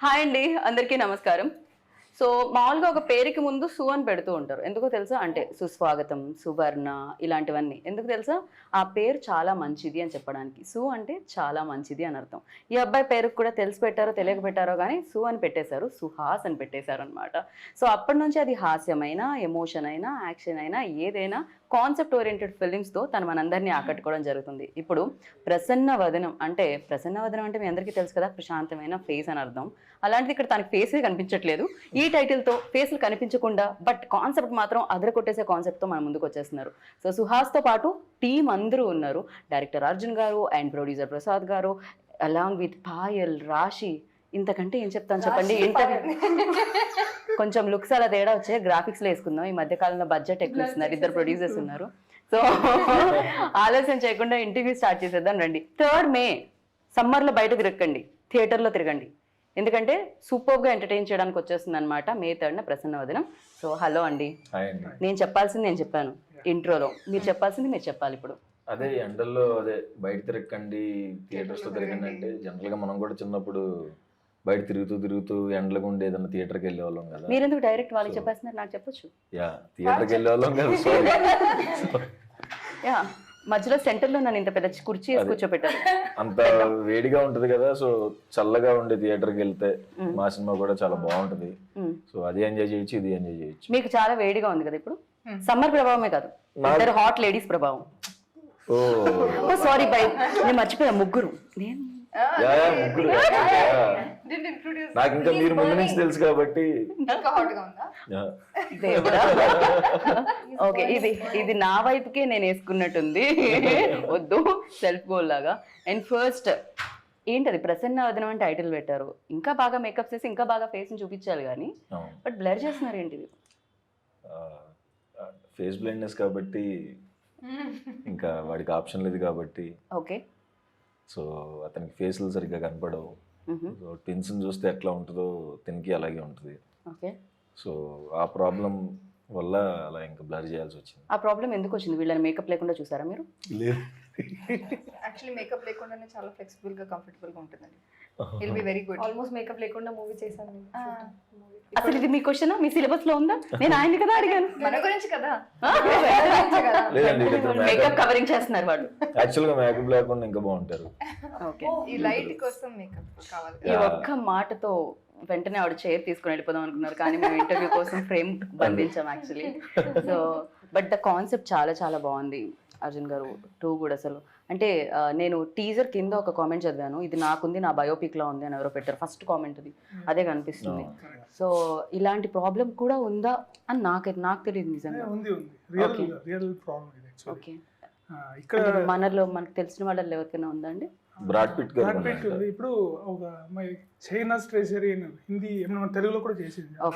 Hi అండి, అందరికీ నమస్కారం. సో మామూలుగా ఒక పేరుకి ముందు సు అని పెడుతూ ఉంటారు. ఎందుకో తెలుసా? అంటే సుస్వాగతం, సువర్ణ ఇలాంటివన్నీ. ఎందుకు తెలుసా? ఆ పేరు చాలా మంచిది అని చెప్పడానికి. సు అంటే చాలా మంచిది అని అర్థం. ఈ అబ్బాయి పేరుకు కూడా తెలిసి పెట్టారో తెలియక పెట్టారో కానీ సు అని పెట్టేశారు, సుహాస్ అని పెట్టేశారు అనమాట. సో అప్పటి నుంచి అది హాస్యమైనా, ఎమోషన్ అయినా, యాక్షన్ అయినా ఏదైనా కాన్సెప్ట్ ఓరియంటెడ్ ఫిలిమ్స్తో తను మనందరినీ ఆకట్టుకోవడం జరుగుతుంది. ఇప్పుడు ప్రసన్న వదనం అంటే మీ అందరికీ తెలుసు కదా, ప్రశాంతమైన ఫేస్ అని అర్థం. అలాంటిది ఇక్కడ తనకి ఫేసే కనిపించట్లేదు. ఈ టైటిల్తో ఫేస్లు కనిపించకుండా బట్ కాన్సెప్ట్ మాత్రం అదర కొట్టేసే కాన్సెప్ట్తో మన ముందుకు వచ్చేస్తున్నారు. సో సుహాస్తో పాటు టీం అందరూ ఉన్నారు. డైరెక్టర్ అర్జున్ గారు అండ్ ప్రొడ్యూసర్ ప్రసాద్ గారు అలాంగ్ విత్ పాయల్, రాశి. ఇంతకంటే ఏం చెప్తాను చెప్పండి. ఇంటర్వ్యూ కొంచెం లుక్స్ అలా తేడా వచ్చే గ్రాఫిక్స్ లో వేసుకుందాం. ఈ మధ్య కాలంలో బడ్జెట్ ఎక్కువ ఇస్తున్నారు, ఇద్దరు ప్రొడ్యూసర్స్ ఉన్నారు. సో ఆలస్యం చేయకుండా ఇంటర్వ్యూ స్టార్ట్ చేసేద్దాం రండి. 3rd May సమ్మర్లో బయట తిరగండి, థియేటర్లో తిరగండి. ఎందుకంటే సూపర్గా ఎంటర్టైన్ చేయడానికి వచ్చేస్తుంది అనమాట May 3rd ప్రసన్న వదనం. సో హలో అండి. నేను చెప్పాల్సింది నేను చెప్పాను ఇంట్రోలో, మీరు చెప్పాల్సింది మీరు చెప్పాలి ఇప్పుడు. అదే ఎండల్లో అదే బయట తిరగండి, థియేటర్స్ లో తిరగండి అంటే జనరల్ గా మనం కూడా చిన్నప్పుడు బయట తిరుగుతూ ఎండలకు ఉండే ఏదన్నా థియేటర్కి వెళ్ళే వాళ్ళం కదా. మీరు ఎందుకు డైరెక్ట్ వాళ్ళకి చెప్పేస్తున్నారు? నాకు చెప్పొచ్చు. యా, థియేటర్కి వెళ్ళే వాళ్ళం కదా. సారీ. యా, మధ్యలో సెంటర్లో నన్ను ఇంత పెద్ద కుర్చీ వేసి కూర్చోపెట్టారు. అంత వేడిగా ఉంటది కదా, సో చల్లగా ఉండే థియేటర్కి వెళ్తే మా సినిమా కూడా చాలా బాగుంటది. సో అది ఎంజాయ్ చేయొచ్చు, ఇది ఎంజాయ్ చేయొచ్చు. మీకు చాలా వేడిగా ఉంది కదా ఇప్పుడు. సమ్మర్ ప్రభావమే కాదు, ఇద్దరు హాట్ లేడీస్ ప్రభావం. ఓ సారీ బై, నేను మర్చిపోయా. ముగ్గురు నేను ముగ్గురు. నాకు ఇంకా మీరు ముందు నుంచి తెలుసు కాబట్టి. ఓకే, ఇది నా వైపుకే నేను వేసుకున్నట్టుంది. వద్దు, సెల్ఫ్ గోల్ లాగా. అండ్ ఫస్ట్ ఏంటది ప్రసన్న వదనం అని టైటిల్ పెట్టారు. ఇంకా బాగా మేకప్ చేసి ఇంకా బాగా ఫేస్ ని చూపించాలి కానీ బట్ బ్లర్ చేస్తున్నారు ఏంటిది? ఫేస్ బ్లైండ్నెస్ కాబట్టి ఇంకా వాడికి ఆప్షన్ లేదు కాబట్టి. ఓకే. సో అతనికి ఫేస్లు సరిగ్గా కనపడవు. సో ట్విన్స్ చూస్తే ఎట్లా ఉంటుందో తినికి అలాగే ఉంటుంది. ఓకే. సో ఆ ప్రాబ్లం వల్ల అలా ఇంకా బ్లర్ చేయాల్సి వచ్చింది. ఆ ప్రాబ్లం ఎందుకు వచ్చింది? వీళ్ళని మేకప్ లేకుండా చూసారా మీరు? లేదు, యాక్చువల్లీ మేకప్ లేకుండానే చాలా ఫ్లెక్సిబుల్ గా కంఫర్టబుల్ గా ఉంటుందండి. Will be very good. Almost makeup లేకుండా మూవీ చేశాను నేను. అసలు ఇది మీ క్వశ్చన్ మీ సిలబస్ లో ఉందా? నేను ఆయన కదా అడిగాను. మన గురించి కదా. లేదండి, మేకప్ కవరింగ్ చేస్తున్నారు వాళ్ళు. యాక్చువల్ గా మేకప్ లేకుండా ఇంకా బాగుంటారు. ఓకే, ఈ లైట్ కోసం మేకప్ కావాలి. ఈ ఒక్క మాటతో వెంటనే ఆవిడ చైర్ తీసుకుని వెళ్ళిపోదాం అనుకున్నారు, కానీ మేము ఇంటర్వ్యూ కోసం ఫ్రేమ్ బంధించాం actually. So but the concept చాలా చాలా బాగుంది అర్జున్ గారు. 2 కూడా అసలు అంటే నేను టీజర్ కింద ఒక కామెంట్ చదివాను, ఇది నాకుంది, నా బయోపిక్ లా ఉంది అని ఎవరో పెట్టారు. ఫస్ట్ కామెంట్ అది, అదే కనిపిస్తుంది. సో ఇలాంటి ప్రాబ్లం కూడా ఉందా అని నాకు తెలియదు నిజంగా. ఓకే, ఇక్కడ మనలో మనకు తెలిసిన వాళ్ళలో ఎవరికైనా ఉందా అండి? బ్రాడ్ పిట్ ఇప్పుడు ఒక అమ్మాయి చైనా స్ట్రేసరీ హిందీ తెలుగులో కూడా చేసింది, ఆ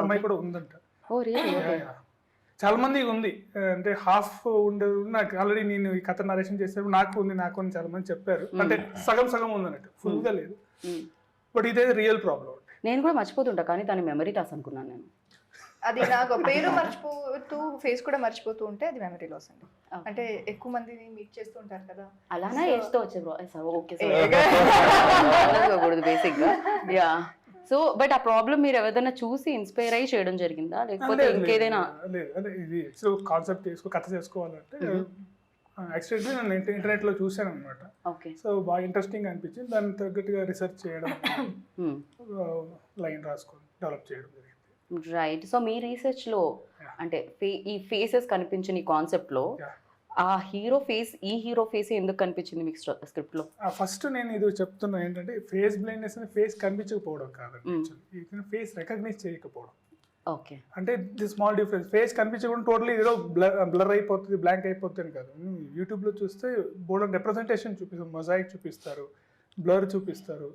అమ్మాయి కూడా ఉందంట. ఓ రియల్లీ? చాలా మంది ఉంది, అంటే హాఫ్ ఉండదు. నాకు ఆల్రెడీ నేను ఈ కథ నరేషన్ చేసేప్పుడు నాకు ఉంది అని చాలా మంది చెప్పారు. అంటే సగం ఉంది అన్నట్టు, ఫుల్ గా లేదు. బట్ ఇదే రియల్ ప్రాబ్లం. నేను కూడా మర్చిపోతుంటా, కానీ దాని మెమరీ లాస్ అనుకున్నాను నేను. అది నాకు పేరు మర్చిపోతూ ఫేస్ కూడా మర్చిపోతూ ఉంటే అది మెమరీ లాస్ అండి. అంటే ఎక్కువ మందిని మీట్ చేస్తూ ఉంటారు కదా, అలానే ఏజ్తో వచ్చే ఓకే బేసిక్ గా. యా, సో బట్ ఆ ప్రాబ్లం మీరు ఎవరైనా చూసి ఇన్స్పైర్ అయ్యి చేయడం జరిగిందా, లేకపోతే ఇంకేదైనా? అదే ఇది కాన్సెప్ట్ కథ చేసుకోవాలంటే యాక్చువల్లీ నేను ఇంటర్నెట్ లో చూసాను అనమాట. ఓకే. సో బాగా ఇంట్రెస్టింగ్ అనిపించింది. దానికి తగ్గట్టుగా రీసెర్చ్ చేయడం, లైన్ రాసుకొని డెవలప్ చేయడం జరిగింది. రైట్. సో మీ రీసెర్చ్ లో అంటే ఈ ఫేసెస్ కనిపించిన ఈ కాన్సెప్ట్ లో ఆ హీరో ఫేస్ ఎందుకు కనిపించింది మీకు స్క్రిప్ట్ లో? ఫస్ట్ నేను ఇది చెప్తున్నా ఏంటంటే ఫేస్ బ్లైండ్నెస్ అని ఫేస్ కనిపించకపోవడం కాదండి, ఫేస్ రికగ్నైజ్ చేయకపోవడం. ఓకే. అంటే ది స్మాల్ డిఫరెన్స్. ఫేస్ కనిపించకుండా టోటలీ ఏదో బ్లర్ అయిపోతుంది, బ్లాంక్ అయిపోతుంది కాదు. యూట్యూబ్లో చూస్తే బోర్డ్ రిప్రజెంటేషన్ చూపిస్తారు, మొజాయిక్ చూపిస్తారు, బ్లర్ చూపిస్తారు,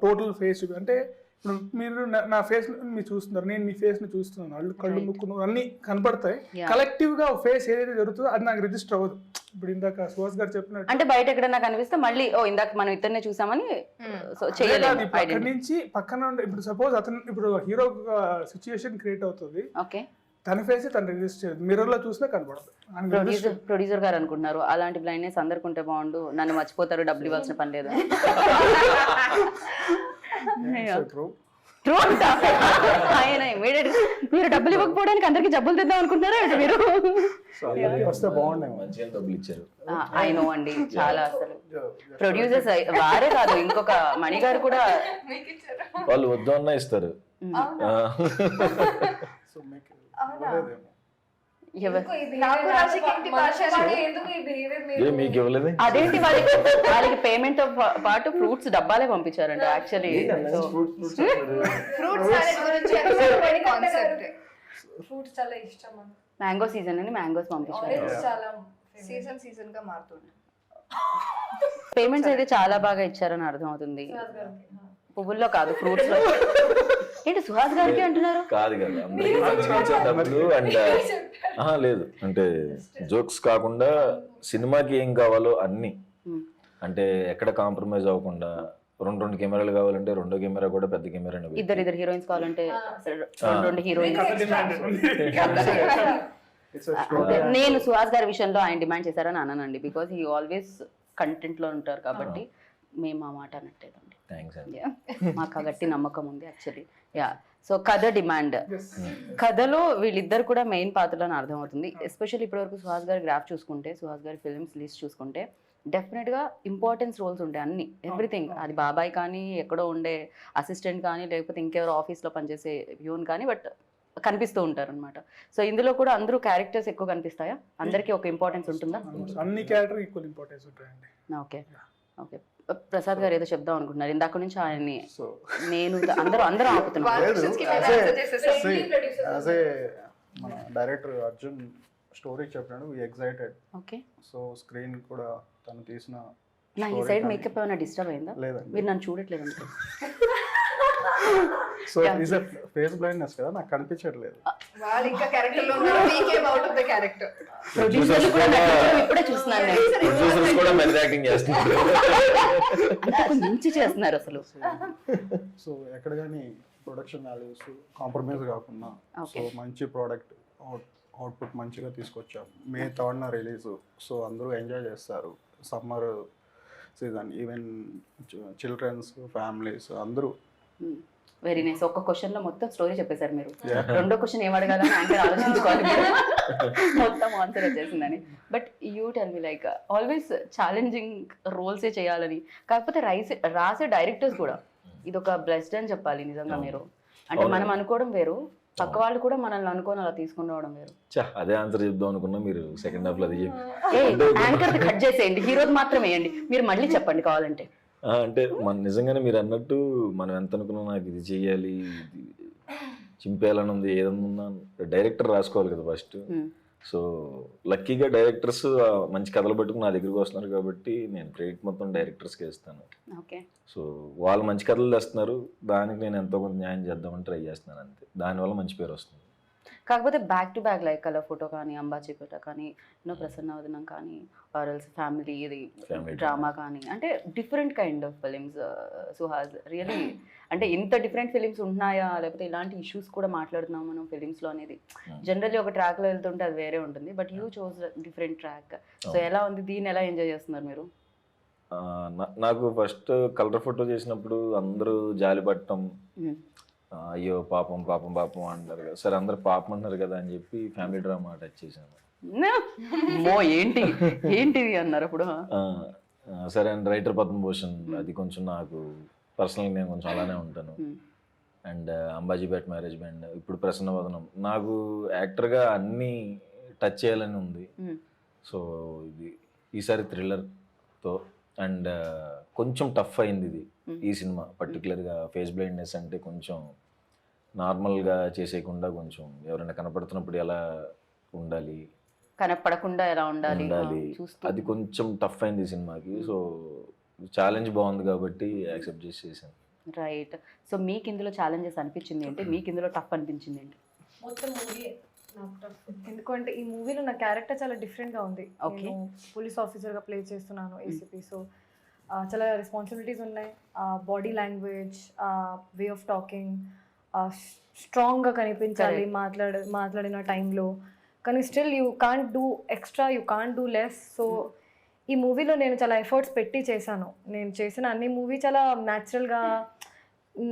టోటల్ ఫేస్ అంటే ఇప్పుడు మీరు నా ఫేస్ మీరు చూస్తున్నారు, నేను మీ ఫేస్ ని చూస్తున్నాను, కళ్ళు ముక్కు అన్ని కనపడతాయి. కలెక్టివ్ గా ఫేస్ ఏదైతే జరుగుతుందో అది నాకు రిజిస్టర్ అవ్వదు. ఇప్పుడు ఇందాక సుహాస్ గారు చెప్పినట్టు అంటే బయట ఎక్కడన్నా కనిపిస్తే మళ్ళీ ఇందాక మనం ఇద్దరినే చూసామని అక్కడి నుంచి పక్కన ఇప్పుడు సపోజ్ అతను ఇప్పుడు హీరో సిచ్యుయేషన్ క్రియేట్ అవుతుంది. ఓకే. తన ఫేస్ తను రిలీజ్ చేయదు, మిర్రర్ లో చూసినా కనపడదు. ప్రొడ్యూసర్ గారు అనుకుంటున్నారు అలాంటి బ్లైండ్నెస్ అందరికి ఉంటే బాగుండు, నన్ను మర్చిపోతారు, డబ్బులు ఇవ్వాల్సిన పని లేదు. True అంట. ఆయన immediate గా, మీరు డబ్బులు ఇవ్వకపోవడానికి అందరికి జబ్బులు తెద్దాం అనుకుంటున్నారా ఏంటి మీరు? వస్తే బాగుండే. మంచిగా డబ్బులు ఇచ్చారు. ఐ నో అండి, చాలా అసలు ప్రొడ్యూసర్స్ వారే కాదు, ఇంకొక మణి గారు కూడా వాళ్ళు వద్దు అన్నా ఇస్తారు. సో మీకు అవునా? ఇవ్వలేదేమో. నాకు రాజకీయ ఇంటి భాష ఏ మీకు ఇవ్వలేదు? అదేంటి వాళ్ళకి పేమెంట్ తో పాటు ఫ్రూట్స్ డబ్బాలే పంపించారంట యాక్చువల్లీ. ఫ్రూట్ సాలెడ్ గురించి కాన్సెప్ట్. ఫ్రూట్స్ చాలా ఇష్టం అన్న. మ్యాంగో సీజన్ అని మ్యాంగోస్ పంపించారు. ఆరెంజ్ చాలా సీజన్ గా మారుతుంది. పేమెంట్స్ అయితే చాలా బాగా ఇచ్చారని అర్థం అవుతుంది. సుహాస్ గారికి. పువ్వుల్లో కాదు, ఫ్రూట్స్ లో. ఏంటి సుహాస్ గారికి అంటున్నారు? కాదు కదా, అందరికీ మంచిగా ఇచ్చే డబ్బులు. అండ్ లేదు అంటే జోక్స్ కాకుండా సినిమాకి ఏం కావాలో అన్ని, అంటే ఎక్కడ కాంప్రమైజ్ అవ్వకుండా, రెండు కెమెరాలు కావాలంటే రెండో కెమెరా కూడా పెద్ద కెమెరా. ఇద్దరు హీరోయిన్స్ కావాలంటే రెండు హీరోయిన్స్. నేను సుహాస్ గారి విషయంలో ఆయన డిమాండ్ చేశారని అన్నానండి, బికాస్ హీ ఆల్వేస్ కంటెంట్ లో ఉంటారు కాబట్టి మేము ఆ మాట అనట్లేదండి. థ్యాంక్స్ అండి. మాకు ఆ గట్టి నమ్మకం ఉంది యాక్చువల్లీ. యా, సో కథ డిమాండ్, కథలో వీళ్ళిద్దరు కూడా మెయిన్ పాత్రలని అర్థమవుతుంది. ఎస్పెషల్లీ ఇప్పటివరకు సుహాస్ గారి గ్రాఫ్ చూసుకుంటే, సుహాస్ గారి ఫిల్మ్స్ లిస్ట్ చూసుకుంటే డెఫినెట్గా ఇంపార్టెన్స్ రోల్స్ ఉంటాయి అన్ని, ఎవ్రీథింగ్. అది బాబాయ్ కానీ, ఎక్కడో ఉండే అసిస్టెంట్ కానీ, లేకపోతే ఇంకెవరో ఆఫీస్లో పనిచేసే ప్యూన్ కానీ, బట్ కనిపిస్తూ ఉంటారు అనమాట. సో ఇందులో కూడా అందరూ క్యారెక్టర్స్ ఎక్కువ కనిపిస్తాయా? అందరికీ ఒక ఇంపార్టెన్స్ ఉంటుందా? అన్ని క్యారెక్టర్ ఈక్వల్ ఇంపార్టెన్స్ ఉంటాయండి. Okay okay. ప్రసాద్ గారు ఏదో చెప్దాం అనుకుంటున్నారు ఇందాక నుంచి ఆయన్ని. సో నేను అందరూ ఆపుతున్నారు. యాజ్ ఏ మన డైరెక్టర్ అర్జున్ స్టోరీ చెప్పినాడు, ఎక్సైటెడ్. ఓకే, సో స్క్రీన్ కూడా తను తీసిన నా ఈ సైడ్ మేకప్ ఏమైనా డిస్టర్బ్ అయిందా? లేదండి. మీరు నన్ను చూడట్లేదు అంటే. So is a face blindness కదా, నాకు కనిపించట్లేదు. వాళ్ళు ఇంకా క్యారెక్టర్ లో ఉన్నారు, మీకేం out of the character. Producers కూడా నటించడం ఇప్పుడే చూస్తున్నాను నేను. ప్రొడ్యూసర్స్ కూడా మెల్ యాక్టింగ్ చేస్తున్నారు. Hmm. అంతకు మించి చేస్తున్నారు అసలు. సో ఎక్కడ కానీ ప్రొడక్షన్ వాల్యూస్ కాంప్రమైజ్ కాకుండా, సో Okay. మంచి ప్రోడక్ట్ అవుట్పుట్ మంచిగా తీసుకొచ్చాం. మే 3న రిలీజ్, సో అందరూ ఎంజాయ్ చేస్తారు. Summer season, even childrens, families అందరూ. Very nice. ఒక్క క్వశ్చన్ లో మొత్తం స్టోరీ చెప్పేశారు మీరు. రెండో క్వశ్చన్ ఏం అడగాలని యాంకర్ ఆలోచించుకోవాలి మీరు. మొత్తం ఆన్సర్ వచ్చేసిందని. But you tell me, like always challenging రోల్సే చేయాలని, కాకపోతే రాసే డైరెక్టర్స్ కూడా ఇది ఒక బ్లెస్డ్ అని చెప్పాలి నిజంగా మీరు. అంటే మనం అనుకోవడం వేరు, పక్క వాళ్ళు కూడా మనల్ని అనుకోని అలా తీసుకుని రావడం వేరు. అదే ఆన్సర్ చెప్దాం అనుకున్నా, మీరు సెకండ్ హాఫ్ లో అది చెప్పి. యాంకర్ కట్ చేసేయండి, హీరోది మాత్రం వేయండి, మీరు మళ్ళీ చెప్పండి కావాలంటే. అంటే మన నిజంగానే మీరు అన్నట్టు మనం ఎంత అనుకున్నా, నాకు ఇది చెయ్యాలి, ఇది చింపేయాలని ఉంది, ఏదన్నా డైరెక్టర్ రాసుకోవాలి కదా ఫస్ట్. సో లక్కీగా డైరెక్టర్స్ మంచి కథలు పట్టుకుని నా దగ్గరికి వస్తున్నారు కాబట్టి నేను క్రెడిట్ మొత్తం డైరెక్టర్స్కి ఇస్తాను. ఓకే, సో వాళ్ళు మంచి కథలు తెస్తున్నారు, దానికి నేను ఎంతో కొంత న్యాయం చేద్దామని ట్రై చేస్తున్నాను అంతే. దానివల్ల మంచి పేరు వస్తుంది. కాకపోతే back to back like colour photo కానీ, అంబాజీపేట కానీ, ప్రసన్న వదనం కానీ, ఆర్ఎల్స్ ఫ్యామిలీ ఇది డ్రామా కానీ, అంటే different kind of films Suhas. Really అంటే ఇంత డిఫరెంట్ ఫిలిమ్స్ ఉంటున్నాయా, లేకపోతే ఇలాంటి ఇష్యూస్ కూడా మాట్లాడుతున్నాం మనం ఫిలిమ్స్లో అనేది. జనరల్లీ ఒక ట్రాక్లో వెళ్తుంటే అది వేరే ఉంటుంది, but you chose different track. So ఎలా ఉంది, దీన్ని ఎలా ఎంజాయ్ చేస్తున్నారు మీరు? నాకు ఫస్ట్ కలర్ ఫోటో చేసినప్పుడు అందరూ జాలి పట్టడం, అయ్యో పాపం పాపం పాపం అంటారు కదా, సరే అందరు పాపం అంటున్నారు కదా అని చెప్పి ఫ్యామిలీ డ్రామా టచ్ చేశాను. ఏంటిది అన్నారు అప్పుడు. సరే అండ్ రైటర్ పద్మభూషణ్, అది కొంచెం నాకు పర్సనల్గా నేను కొంచెం అలానే ఉంటాను. అండ్ అంబాజీపేట మ్యారేజ్ బ్యాండ్, ఇప్పుడు ప్రసన్న వదనం. నాకు యాక్టర్గా అన్నీ టచ్ చేయాలని ఉంది. సో ఇది ఈసారి థ్రిల్లర్తో అండ్ కొంచెం టఫ్ అయింది ఇది ఈ సినిమా. పర్టికులర్గా ఫేస్ బ్లైండ్నెస్ అంటే కొంచెం నార్మల్గా చేసేయకుండా, కొంచెం ఎవరైనా కనపడుతున్నప్పుడు ఎలా ఉండాలి, కనపడకుండా ఎలా ఉండాలి, అది కొంచెం టఫ్ అయింది ఈ సినిమాకి. సో ఛాలెంజ్ బాగుంది కాబట్టి యాక్సెప్ట్ చేసాను. రైట్. సో మీకు ఇందులో ఛాలెంజెస్ అనిపించింది ఏంటి, మీకు ఇందులో టఫ్ అనిపించింది ఏంటి? మొత్తం మూవీ నాకు టఫ్. ఎందుకంటే ఈ మూవీలో నా క్యారెక్టర్ చాలా డిఫరెంట్గా ఉంది. Okay. పోలీస్ ఆఫీసర్గా ప్లే చేస్తున్నాను, ఏసీపీ. సో చాలా రెస్పాన్సిబిలిటీస్ ఉన్నాయి. Body language, way of talking, స్ట్రాంగ్గా కనిపించాలి మాట్లాడిన టైంలో, కానీ still you can't do extra, you can't do less. So ఈ మూవీలో నేను చాలా ఎఫర్ట్స్ పెట్టి చేశాను. నేను చేసిన అన్ని మూవీ చాలా న్యాచురల్గా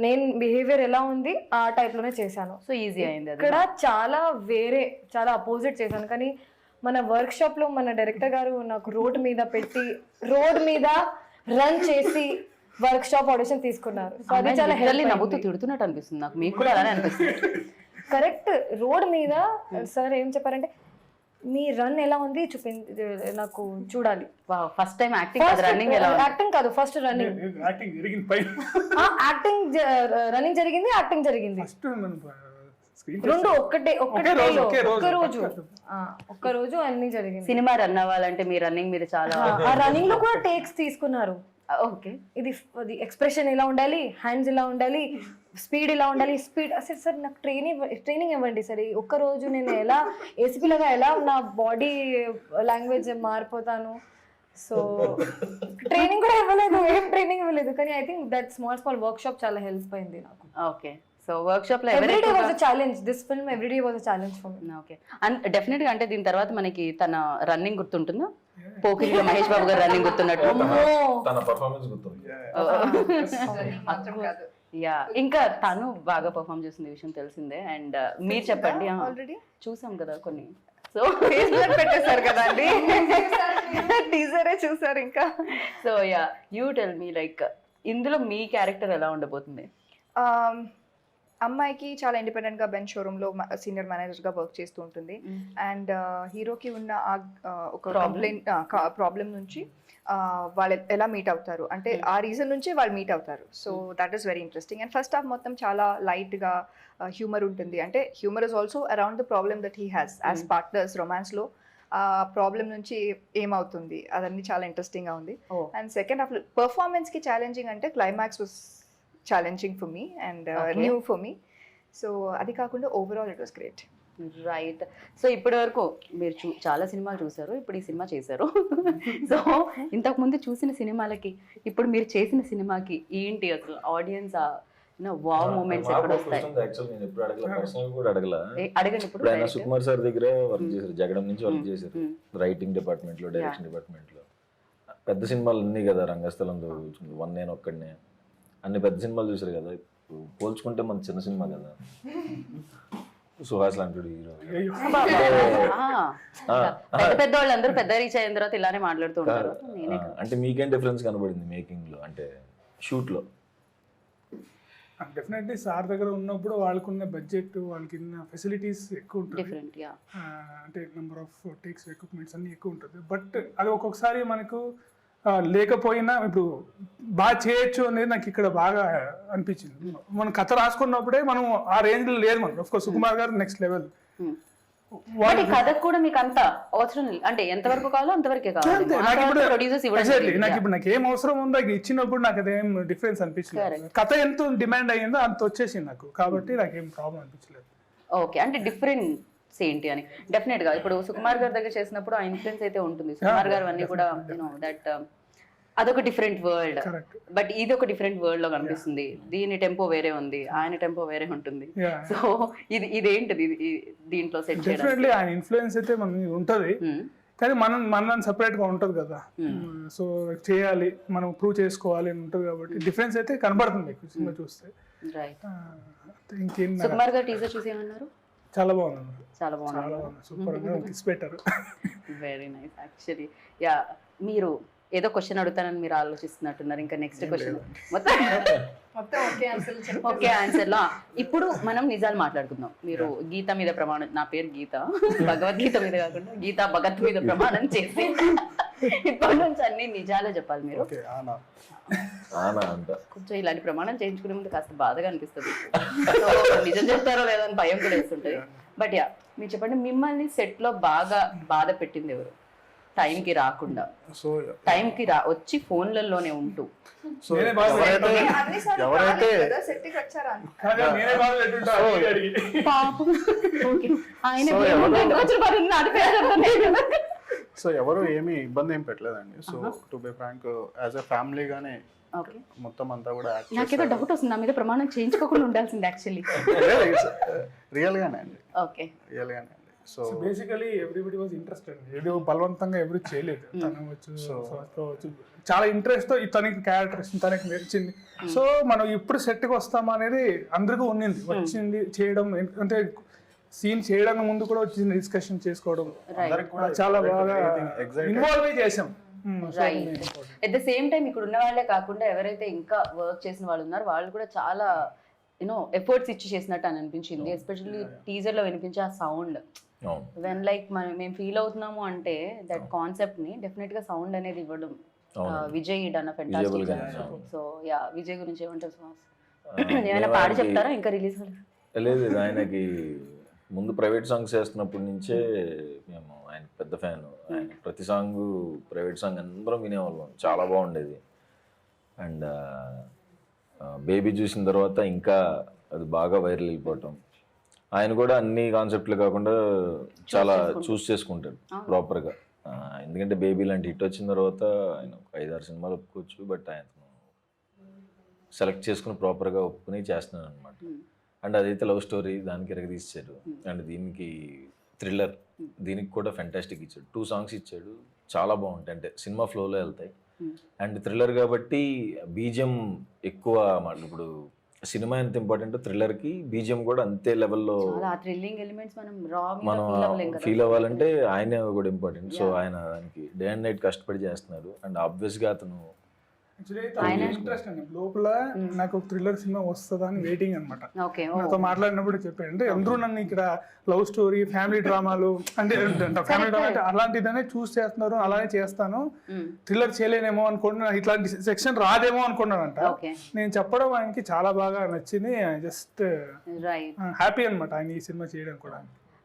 నేను బిహేవియర్ ఎలా ఉంది ఆ టైప్లోనే చేశాను. సో ఈజీ అయింది అది. ఇక్కడ చాలా చాలా అపోజిట్ చేశాను. కానీ మన వర్క్షాప్లో మన డైరెక్టర్ గారు నాకు రోడ్ మీద రన్ చేసి వర్క్షాప్ ఆడిషన్ తీసుకున్నారు. సో అది చాలా హెల్ప్ నవ్వుతూ తిడుతున్నట్టు అనిపిస్తుంది నాకు, మీకు కూడా అలానే అనిపిస్తుంది. కరెక్ట్. రోడ్ మీద సార్ ఏం చెప్పారంటే మీ రన్ ఎలా ఉంది నాకు చూడాలి. ఫస్ట్ టైం యాక్టింగ్ రన్నింగ్ ఎలా ఉంది? యాక్టింగ్ కాదు, ఫస్ట్ రన్నింగ్. యాక్టింగ్ జరిగింది పైన, యాక్టింగ్ రన్నింగ్ జరిగింది, యాక్టింగ్ జరిగింది, ఫస్ట్ రెండు ఒక్క రోజు అన్ని జరిగింది. సినిమా రన్ అవ్వాలంటే మీ రన్నింగ్ మీద చాలా ఆ రన్నింగ్ లో కూడా టేక్స్ తీసుకున్నారు. ఓకే, ఇది ఎక్స్ప్రెషన్ ఎలా ఉండాలి, హ్యాండ్స్ ఎలా ఉండాలి, స్పీడ్ ఎలా ఉండాలి. స్పీడ్ అసలు సార్ నాకు ట్రైనింగ్ ఇవ్వండి సార్. ఒక్క రోజు నేను ఎలా ఏసీపీ లాగా ఎలా నా బాడీ లాంగ్వేజ్ మారిపోతాను. సో ట్రైనింగ్ కూడా ఇవ్వలేదు, ఏం ట్రైనింగ్ ఇవ్వలేదు. కానీ I think that small work shop చాలా హెల్ప్ అయింది నాకు. ఓకే, సో వర్క్ షాప్ లో everyday was a challenge. This film everyday was a challenge for me. Okay, and definite గా అంటే దీని తర్వాత మనకి తన రన్నింగ్ గుర్తుంటుందా? పోకిరిలో మహేష్ బాబు గారు రన్నింగ్ గుర్తున్నట్టు. తన పర్ఫార్మెన్స్ గుర్తుంది. యా, ఇంకా తను బాగా పర్ఫామ్ చేసిన విషయం తెలిసిందే. అండ్ మీరు చెప్పండి. ఆల్రెడీ చూసాం కదా కొన్ని, సో ఫేస్బుక్ పెట్టేశారు కదండి, టీజరే చూసారు ఇంకా. So yeah, you tell me like ఇందులో మీ క్యారెక్టర్ ఎలా ఉండబోతుంది? అమ్మాయికి చాలా ఇండిపెండెంట్ గా బెంచ్ షోరూమ్ లో సీనియర్ మేనేజర్ గా వర్క్ చేస్తూ ఉంటుంది. అండ్ హీరోకి ఉన్న ఒక ప్రాబ్లం నుంచి వాళ్ళు ఎలా మీట్ అవుతారు అంటే ఆ రీజన్ నుంచి వాళ్ళు మీట్ అవుతారు. So that is very interesting. And first half మొత్తం చాలా లైట్ గా హ్యూమర్ ఉంటుంది. అంటే humour is also around the problem that he has as partners romance లో. ఆ ప్రాబ్లం నుంచి ఏమవుతుంది అదన్నీ చాలా ఇంట్రెస్టింగ్ గా ఉంది. అండ్ సెకండ్ హాఫ్ పర్ఫార్మెన్స్ కి ఛాలెంజింగ్ అంటే climax was challenging for me and new for me. So అది కాకుండా overall it was great. Right. So ఇప్పటి వరకు మీరు చాలా సినిమాలు చూసారు, ఇప్పుడు ఈ సినిమా చేశారు. సో ఇంతకు ముందు చూసిన సినిమాలకి ఇప్పుడు మీరు చేసిన సినిమాకి ఏంటి అసలు ఆడియన్స్ వావ్ మూమెంట్స్ ఎక్కడ వస్తాయి? యాక్చువల్ నేను ఎప్పుడు అడగల, పర్సనల్ కూడా అడగల. అడగండి. ఇప్పుడు ఆయన సుకుమార్ సార్ దగ్గర వర్క్ చేశారు, జగడం నుంచి వర్క్ చేశారు, రైటింగ్ డిపార్ట్మెంట్ లో, డైరెక్షన్ డిపార్ట్మెంట్ లో. పెద్ద సినిమాలు అన్నీ కదా, రంగస్థలంతో వన్ నేను ఒక్కడనే, అన్ని పెద్ద సినిమాలు చూసారు కదా. పోల్చుకుంటే మన చిన్న సినిమా కదా, సుహాస్ లాంటి హీరో. పెద్ద వాళ్ళందరూ పెద్ద రీచ్ అయిన తర్వాత ఇలానే మాట్లాడుతూ ఉంటారు. అంటే మీకేం డిఫరెన్స్ కనబడింది మేకింగ్ లో, అంటే షూట్ లో? డెఫినెట్లీ సార్ దగ్గర ఉన్నప్పుడు వాళ్ళకున్న బడ్జెట్, వాళ్ళకి ఫెసిలిటీస్ ఎక్కువ ఉంటుంది. అంటే నెంబర్ ఆఫ్ టేక్స్, ఎక్విప్మెంట్స్ అన్ని ఎక్కువ ఉంటుంది. బట్ అది ఒక్కొక్కసారి మనకు లేకపోయినా ఇప్పుడు బాగా చేయొచ్చు అనేది నాకు ఇక్కడ బాగా అనిపించింది. మనం కథ రాసుకున్నప్పుడే మనం ఆ రేంజ్ లో లేదు. మనం ఆఫ్ కోర్స్ సుకుమార్ గారు నెక్స్ట్ లెవెల్. కథకు కూడా మీకు అంత అవసరం అంటే ఎంతవరకు కావాలో అంతవరకే కావాలి. నాకు ఏం అవసరం ఉందో ఇచ్చినప్పుడు నాకు అదేం డిఫరెన్స్ అనిపించలేదు. కథ ఎంత డిమాండ్ అయ్యిందో అంత వచ్చేసింది నాకు, కాబట్టి నాకేం ప్రాబ్లం అనిపించలేదు. ఓకే, అంటే డిఫరెన్స్ ఏంటి అని డెఫినెట్ గా ఇప్పుడు సుకుమార్ గారి దగ్గర చేసినప్పుడు ఆ ఇన్ఫ్లుయెన్స్ అయితే ఉంటుంది. సుకుమార్ గారు అన్ని కూడా దట్ అదొక డిఫరెంట్ వరల్డ్, బట్ ఇది ఒక డిఫరెంట్ వరల్డ్ లో కనిపిస్తుంది. దీని టెంపో వేరే ఉంది, ఆయన టెంపో వేరే ఉంటుంది. సో ఇదేంటిది దీంట్లో సెట్ చేయడం? డెఫినెట్లీ ఆయన ఇన్ఫ్లుయెన్స్ అయితే మన మీద ఉంటుంది, కానీ మనం సపరేట్ గా ఉంటది కదా. సో చేయాలి, మనం ప్రూవ్ చేసుకోవాలి అని ఉంటుంది, కాబట్టి డిఫరెన్స్ అయితే కనబడుతుంది మీకు సినిమా చూస్తే. ఇంకేం సుకుమార్ గారు టీజర్ చూసి ఏమన్నారు? చాలా బాగుంది, చాలా బాగుంది, సూపర్ గా కిస్ పెట్టారు. Very nice. యాక్చువల్లీ యా, మీరు ఏదో క్వశ్చన్ అడుగుతానని మీరు ఆలోచిస్తున్నట్టున్నారు. ఇంకా నెక్స్ట్ క్వశ్చన్ మొత్తం ఓకే ఆన్సర్ లో ఇప్పుడు మనం నిజాలు మాట్లాడుకుందాం. మీరు గీత మీద ప్రమాణం, నా పేరు గీత, భగవద్గీత మీద కాకుండా గీతా భగత్ మీద ప్రమాణం చేసి ఇప్పటి నుంచి అన్ని నిజాలే చెప్పాలి మీరు. కొంచెం ఇలాంటి ప్రమాణం చేయించుకునే ముందు కాస్త బాధగా అనిపిస్తుంది, నిజం చెప్తారో లేదని భయం కూడా వేస్తుంటది. బట్ యా, మీరు చెప్పండి, మిమ్మల్ని సెట్ లో బాగా బాధ పెట్టింది ఎవరు? టైంకి రాకుండా, టైంకి వచ్చి ఫోన్లలోనే ఉంటూ సో ఎవరు ఏమీ ఇబ్బంది ఏం పెట్టలేదండి. So to be frank, as a ఫ్యామిలీగానే ఓకే, మొత్తం అంతా కూడా యాక్ట్ నాకేదో డౌట్ వస్తుంది, నా మీద ప్రమాణం చేయించుకోకుండా ఉండాల్సింది యాక్చువల్లీ. రియల్గానే అండి, ఓకే, రియల్గానే అండి. So basically everybody was interested, ఏదో బలవంతంగా ఎవరు చేయలేదు. తను వచ్చు చాలా ఇంట్రెస్ట్ తో తనకి క్యారెక్టర్ ఇస్తుంది, తనకి నచ్చింది. సో మనం ఇప్పుడు సెట్కి వస్తామా అనేది అందరికీ ఉన్నింది, వచ్చింది చేయడం. అంటే సీన్ చేయడానికి ముందు కూడా వచ్చింది డిస్కషన్ చేసుకోవడం, అందరికి కూడా చాలా బాగా ఎగ్జైట్ ఇన్వాల్వ్ చేసాం. Right. At the same time ఇక్కడ ఉన్న వాళ్ళే కాకుండా ఎవరైతే ఇంకా వర్క్ చేసిన వాళ్ళు ఉన్నారో వాళ్ళు కూడా చాలా యూనో ఎఫర్ట్స్ ఇచ్చి చేసినట్టు అని అనిపించింది. ఎస్పెషల్లీ టీజర్ లో వినిపించే ఆ సౌండ్, వెన్ లైక్ మేము ఫీల్ అవుతున్నాము అంటే దట్ కాన్సెప్ట్ ని డెఫినెట్ గా సౌండ్ అనేది ఇవ్వడం Vijay done fantastic. So yeah, Vijay గురించి ఏమంటారు సుహాస్? ఏమైనా పాడి చెప్తారా? ఇంకా రిలీజ్ లేదు, ఆయనకి ముందు ప్రైవేట్ సాంగ్స్ చేస్తున్నప్పటి నుంచే మేము ఆయన పెద్ద ఫ్యాన్. ఆయన ప్రతి సాంగ్ ప్రైవేట్ సాంగ్ అందరం వినేవాళ్ళం, చాలా బాగుండేది. అండ్ బేబీ చూసిన తర్వాత ఇంకా అది బాగా వైరల్ అయిపోవటం. ఆయన కూడా అన్ని కాన్సెప్ట్లు కాకుండా చాలా చూస్ చేసుకుంటాడు ప్రాపర్గా. ఎందుకంటే బేబీ లాంటి హిట్ వచ్చిన తర్వాత ఆయన ఒక 5-6 సినిమాలు ఒప్పుకోవచ్చు, బట్ ఆయన సెలెక్ట్ చేసుకుని ప్రాపర్గా ఒప్పుకుని చేస్తున్నాడు అనమాట. అండ్ అదైతే లవ్ స్టోరీ, దానికి ఎరగదీశాడు. అండ్ దీనికి థ్రిల్లర్, దీనికి కూడా ఫెంటాస్టిక్ ఇచ్చాడు. 2 సాంగ్స్ ఇచ్చాడు, చాలా బాగుంటాయి, అంటే సినిమా ఫ్లోలో వెళ్తాయి. అండ్ థ్రిల్లర్ కాబట్టి బీజిఎం ఎక్కువ మాట. ఇప్పుడు సినిమా ఎంత ఇంపార్టెంట్, థ్రిల్లర్కి బీజిఎం కూడా అంతే లెవెల్లో మనం ఫీల్ అవ్వాలంటే ఆయనే కూడా ఇంపార్టెంట్. సో ఆయన దానికి డే అండ్ నైట్ కష్టపడి చేస్తున్నారు. అండ్ ఆబ్వియస్గా అతను ఇంట్రెస్ట్ అండి లోపల, నాకు ఒక థ్రిల్లర్ సినిమా వస్తుందా అని వెయిటింగ్ అనమాట. ఓకే, నాతో మాట్లాడినప్పుడు చెప్పాడు, అంటే అందరూ నన్ను ఇక్కడ లవ్ స్టోరీ, ఫ్యామిలీ డ్రామాలు అంటే ఫ్యామిలీ డ్రామా అంటే అలాంటిదనే చూస్ చేస్తున్నారు, అలానే చేస్తాను, థ్రిల్లర్ చేయలేనేమో అనుకున్నా, ఇట్లాంటి సెక్షన్ రాదేమో అనుకున్నానంట. నేను చెప్పడం ఆయనకి చాలా బాగా నచ్చింది. జస్ట్ హ్యాపీ అనమాట ఆయన ఈ సినిమా చేయడం కూడా.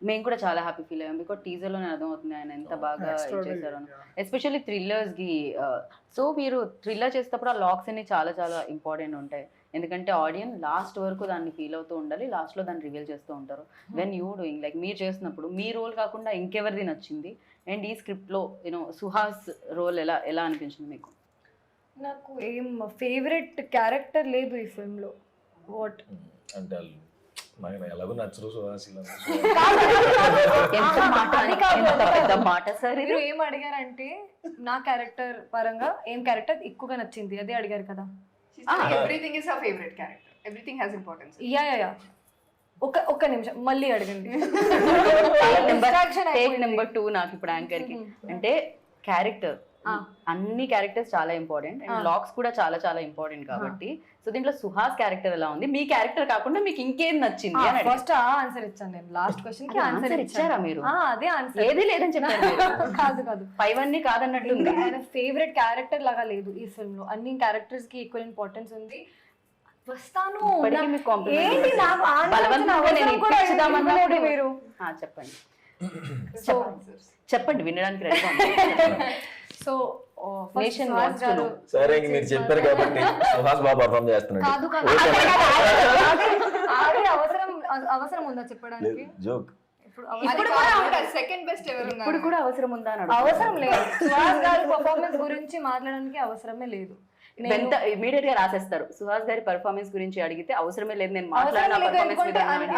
మేము కూడా చాలా హ్యాపీ ఫీల్ అయ్యాం, బికాజ్ టీజర్ లోనే అర్థమవుతుంది ఆయన ఎంత బాగా చేశారు. ఎస్పెషల్లీ థ్రిల్లర్స్ కి. సో మీరు థ్రిల్లర్ చేసేటప్పుడు ఆ లాక్స్ అన్ని చాలా చాలా ఇంపార్టెంట్ ఉంటాయి, ఎందుకంటే ఆడియన్స్ లాస్ట్ వరకు దాన్ని ఫీల్ అవుతూ ఉండాలి, లాస్ట్ లో దాన్ని రివీల్ చేస్తూ ఉంటారు. వెన్ యూ డూయింగ్ లైక్ మీరు చేసినప్పుడు మీ రోల్ కాకుండా ఇంకెవరిది నచ్చింది? అండ్ ఈ స్క్రిప్ట్ లో యూనో సుహాస్ రోల్ ఎలా అనిపించింది మీకు? నాకు ఏం ఫేవరెట్ క్యారెక్టర్ లేదు ఈ ఫిల్మ్ లో. వాట్ అంటే నాకు ఎలాగో నచ్చరు సుహాస్. మీరు ఏం అడిగారంటే నా క్యారెక్టర్ పరంగా ఏం క్యారెక్టర్ ఎక్కువగా నచ్చింది అదే అడిగారు కదా. Everything is our favourite character, everything has importance. Yeah ఒక్క నిమిషం మళ్ళీ అడగండి. టేక్ నెంబర్ 2 నాకు ఇప్పుడు యాంకర్ కి అంటే క్యారెక్టర్, అన్ని క్యారెక్టర్స్ చాలా ఇంపార్టెంట్ అండ్ లాక్స్ కూడా చాలా చాలా ఇంపార్టెంట్ కాబట్టి. సో దీంట్లో సుహాస్ క్యారెక్టర్ ఎలా ఉంది, మీ క్యారెక్టర్ కాకుండా మీకు ఇంకేం నచ్చింది? ఫస్ట్ ఆన్సర్ ఇచ్చాను నేను, లాస్ట్ క్వశ్చన్ కి ఆన్సర్ ఇచ్చారా మీరు? అదే ఆన్సర్, ఏది లేదని చెప్పారు. కాదు పైవన్నీ కాదన్నట్టు. ఆయన ఫేవరెట్ క్యారెక్టర్ లాగా లేదు ఈ ఫిల్మ్ లో, అన్ని క్యారెక్టర్స్ కి ఈక్వల్ ఇంపార్టెన్స్ ఉంది. వస్తాను మీరు చెప్పండి, వినడానికి రెడీ. సో సరే మీరు చెప్పారు కాబట్టి సుహాస్ బాగా పర్ఫామ్ చేస్తున్నాడు. అవసరం ఉందా చెప్పడానికి? జోక్. సెకండ్ బెస్ట్ ఎవరు ఇప్పుడు కూడా అవసరం ఉందా? అవసరం లేదు, సుహాస్ గారి పర్ఫార్మెన్స్ గురించి మాట్లాడడానికి అవసరమే లేదు. ఇమీడియట్ గా రాసేస్తారు, సుహాస్ గారి పర్ఫార్మెన్స్ గురించి అడిగితే అవసరమే లేదు నేను మాట్లాడిన.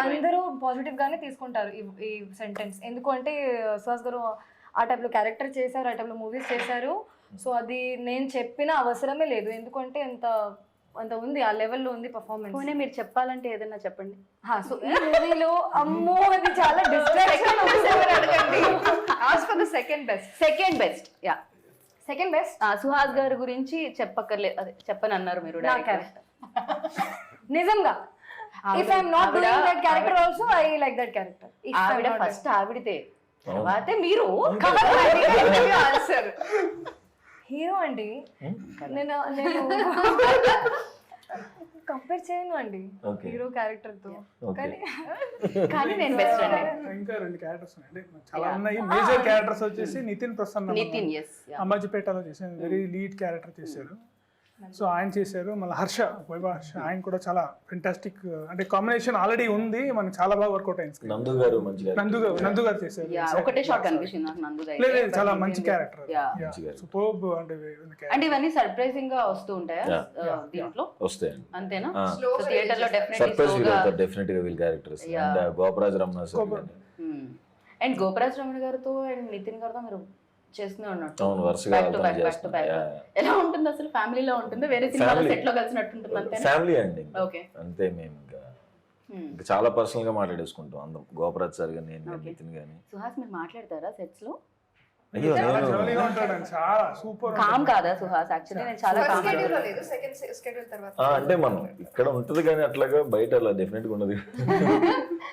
అందరూ పాజిటివ్ గానే తీసుకుంటారు ఈ సెంటెన్స్, ఎందుకంటే సుహాస్ గారు ఆ టైప్ లో క్యారెక్టర్ చేశారు, ఆ టైప్ లో మూవీస్ చేశారు. సో అది నేను చెప్పిన అవసరమే లేదు, ఎందుకంటే అంత ఉంది, ఆ లెవెల్లో ఉంది పర్ఫార్మెన్స్. మీరు చెప్పాలంటే ఏదైనా చెప్పండి. సో ఈ మూవీలో అమ్మో అది చాలా distraction. Second best yeah, second best Suhas గారి గురించి చెప్పక్కర్లేదు, అదే చెప్పని అన్నారు మీరు. నిజంగా if I'm not doing that character also I like that character. ఆవిడ ఫస్ట్ ఆవిడితే, తర్వాతే మీరు. ఆన్సర్ హీరో అండి, నేను కంపేర్ చేయను అండి హీరో క్యారెక్టర్ తో. కానీ నేను బెస్ట్ అండి. ఇంకా 2 క్యారెక్టర్స్ ఉన్నాయి, చాలా ఉన్నాయి. మేజర్ క్యారెక్టర్స్ వచ్చేసి నితిన్ ప్రసన్న, నితిన్ అమ్మాజిపేటలో చేశారు, వెరీ లీడ్ క్యారెక్టర్ చేశారు. సో ఆయన చేశారు. మళ్ళీ హర్ష, వైభవ్ హర్ష, ఆయన కూడా చాలా ఫెంటాస్టిక్, అంటే కాంబినేషన్ ఆల్రెడీ ఉంది, మనకి చాలా బాగా వర్కౌట్ అయింది. నందు గారు మంచిగా నందు గారు చేశారు. ఒకటే షాట్ కనిపించింది నాకు నందు లేదు లేదు, చాలా మంచి క్యారెక్టర్, సూపర్బ్. అంటే ఇవన్నీ సర్ప్రైజింగ్ గా వస్తూ ఉంటాయా దీంట్లో? వస్తాయండి అంతేనా? Slow గా థియేటర్ లో సర్ప్రైజ్ ఫీల్ డెఫినెట్లీ అవుతారు డెఫినెట్ గా వీళ్ళ characters. And Goparaj Ramana sir గాని. అండ్ గోపరాజ్ రమణ గారితో అండ్ నితిన్ గారితో మీరు చేస్తూనే ఉన్నట్టు అవును, వరుసగా బ్యాక్ టు బ్యాక్ వెళ్తాం బ్యాక్ టు బ్యాక్. ఎలా ఉంటుంది అసలు? ఫ్యామిలీలో ఉంటుంది, వేరే సినిమాలో Family. సెట్ లో కలిసినట్టు ఉంటుంది అంతే? ఫ్యామిలీ అండి. ఓకే. అంతే, మేము ఇంకా చాలా పర్సనల్ గా మాట్లాడేసుకుంటాం అందరం, గోపరాజ్ సార్ గాని నేను Okay. నితిన్ గాని. సుహాస్ మీరు మాట్లాడతారా సెట్స్ లో? అయ్యో చాలా నేను జోలీగా ఉంటాడు, చాలా సూపర్. కామ్ కాదా సుహాస్? యాక్చువల్లీ నేను చాలా కామ్. స్కెడ్యూల్ లేదు, సెకండ్ స్కెడ్యూల్ తర్వాత అంటే మనం ఇక్కడ ఉంటది కానీ అట్లాగా బయట అలా డెఫినెట్ గా ఉండదు.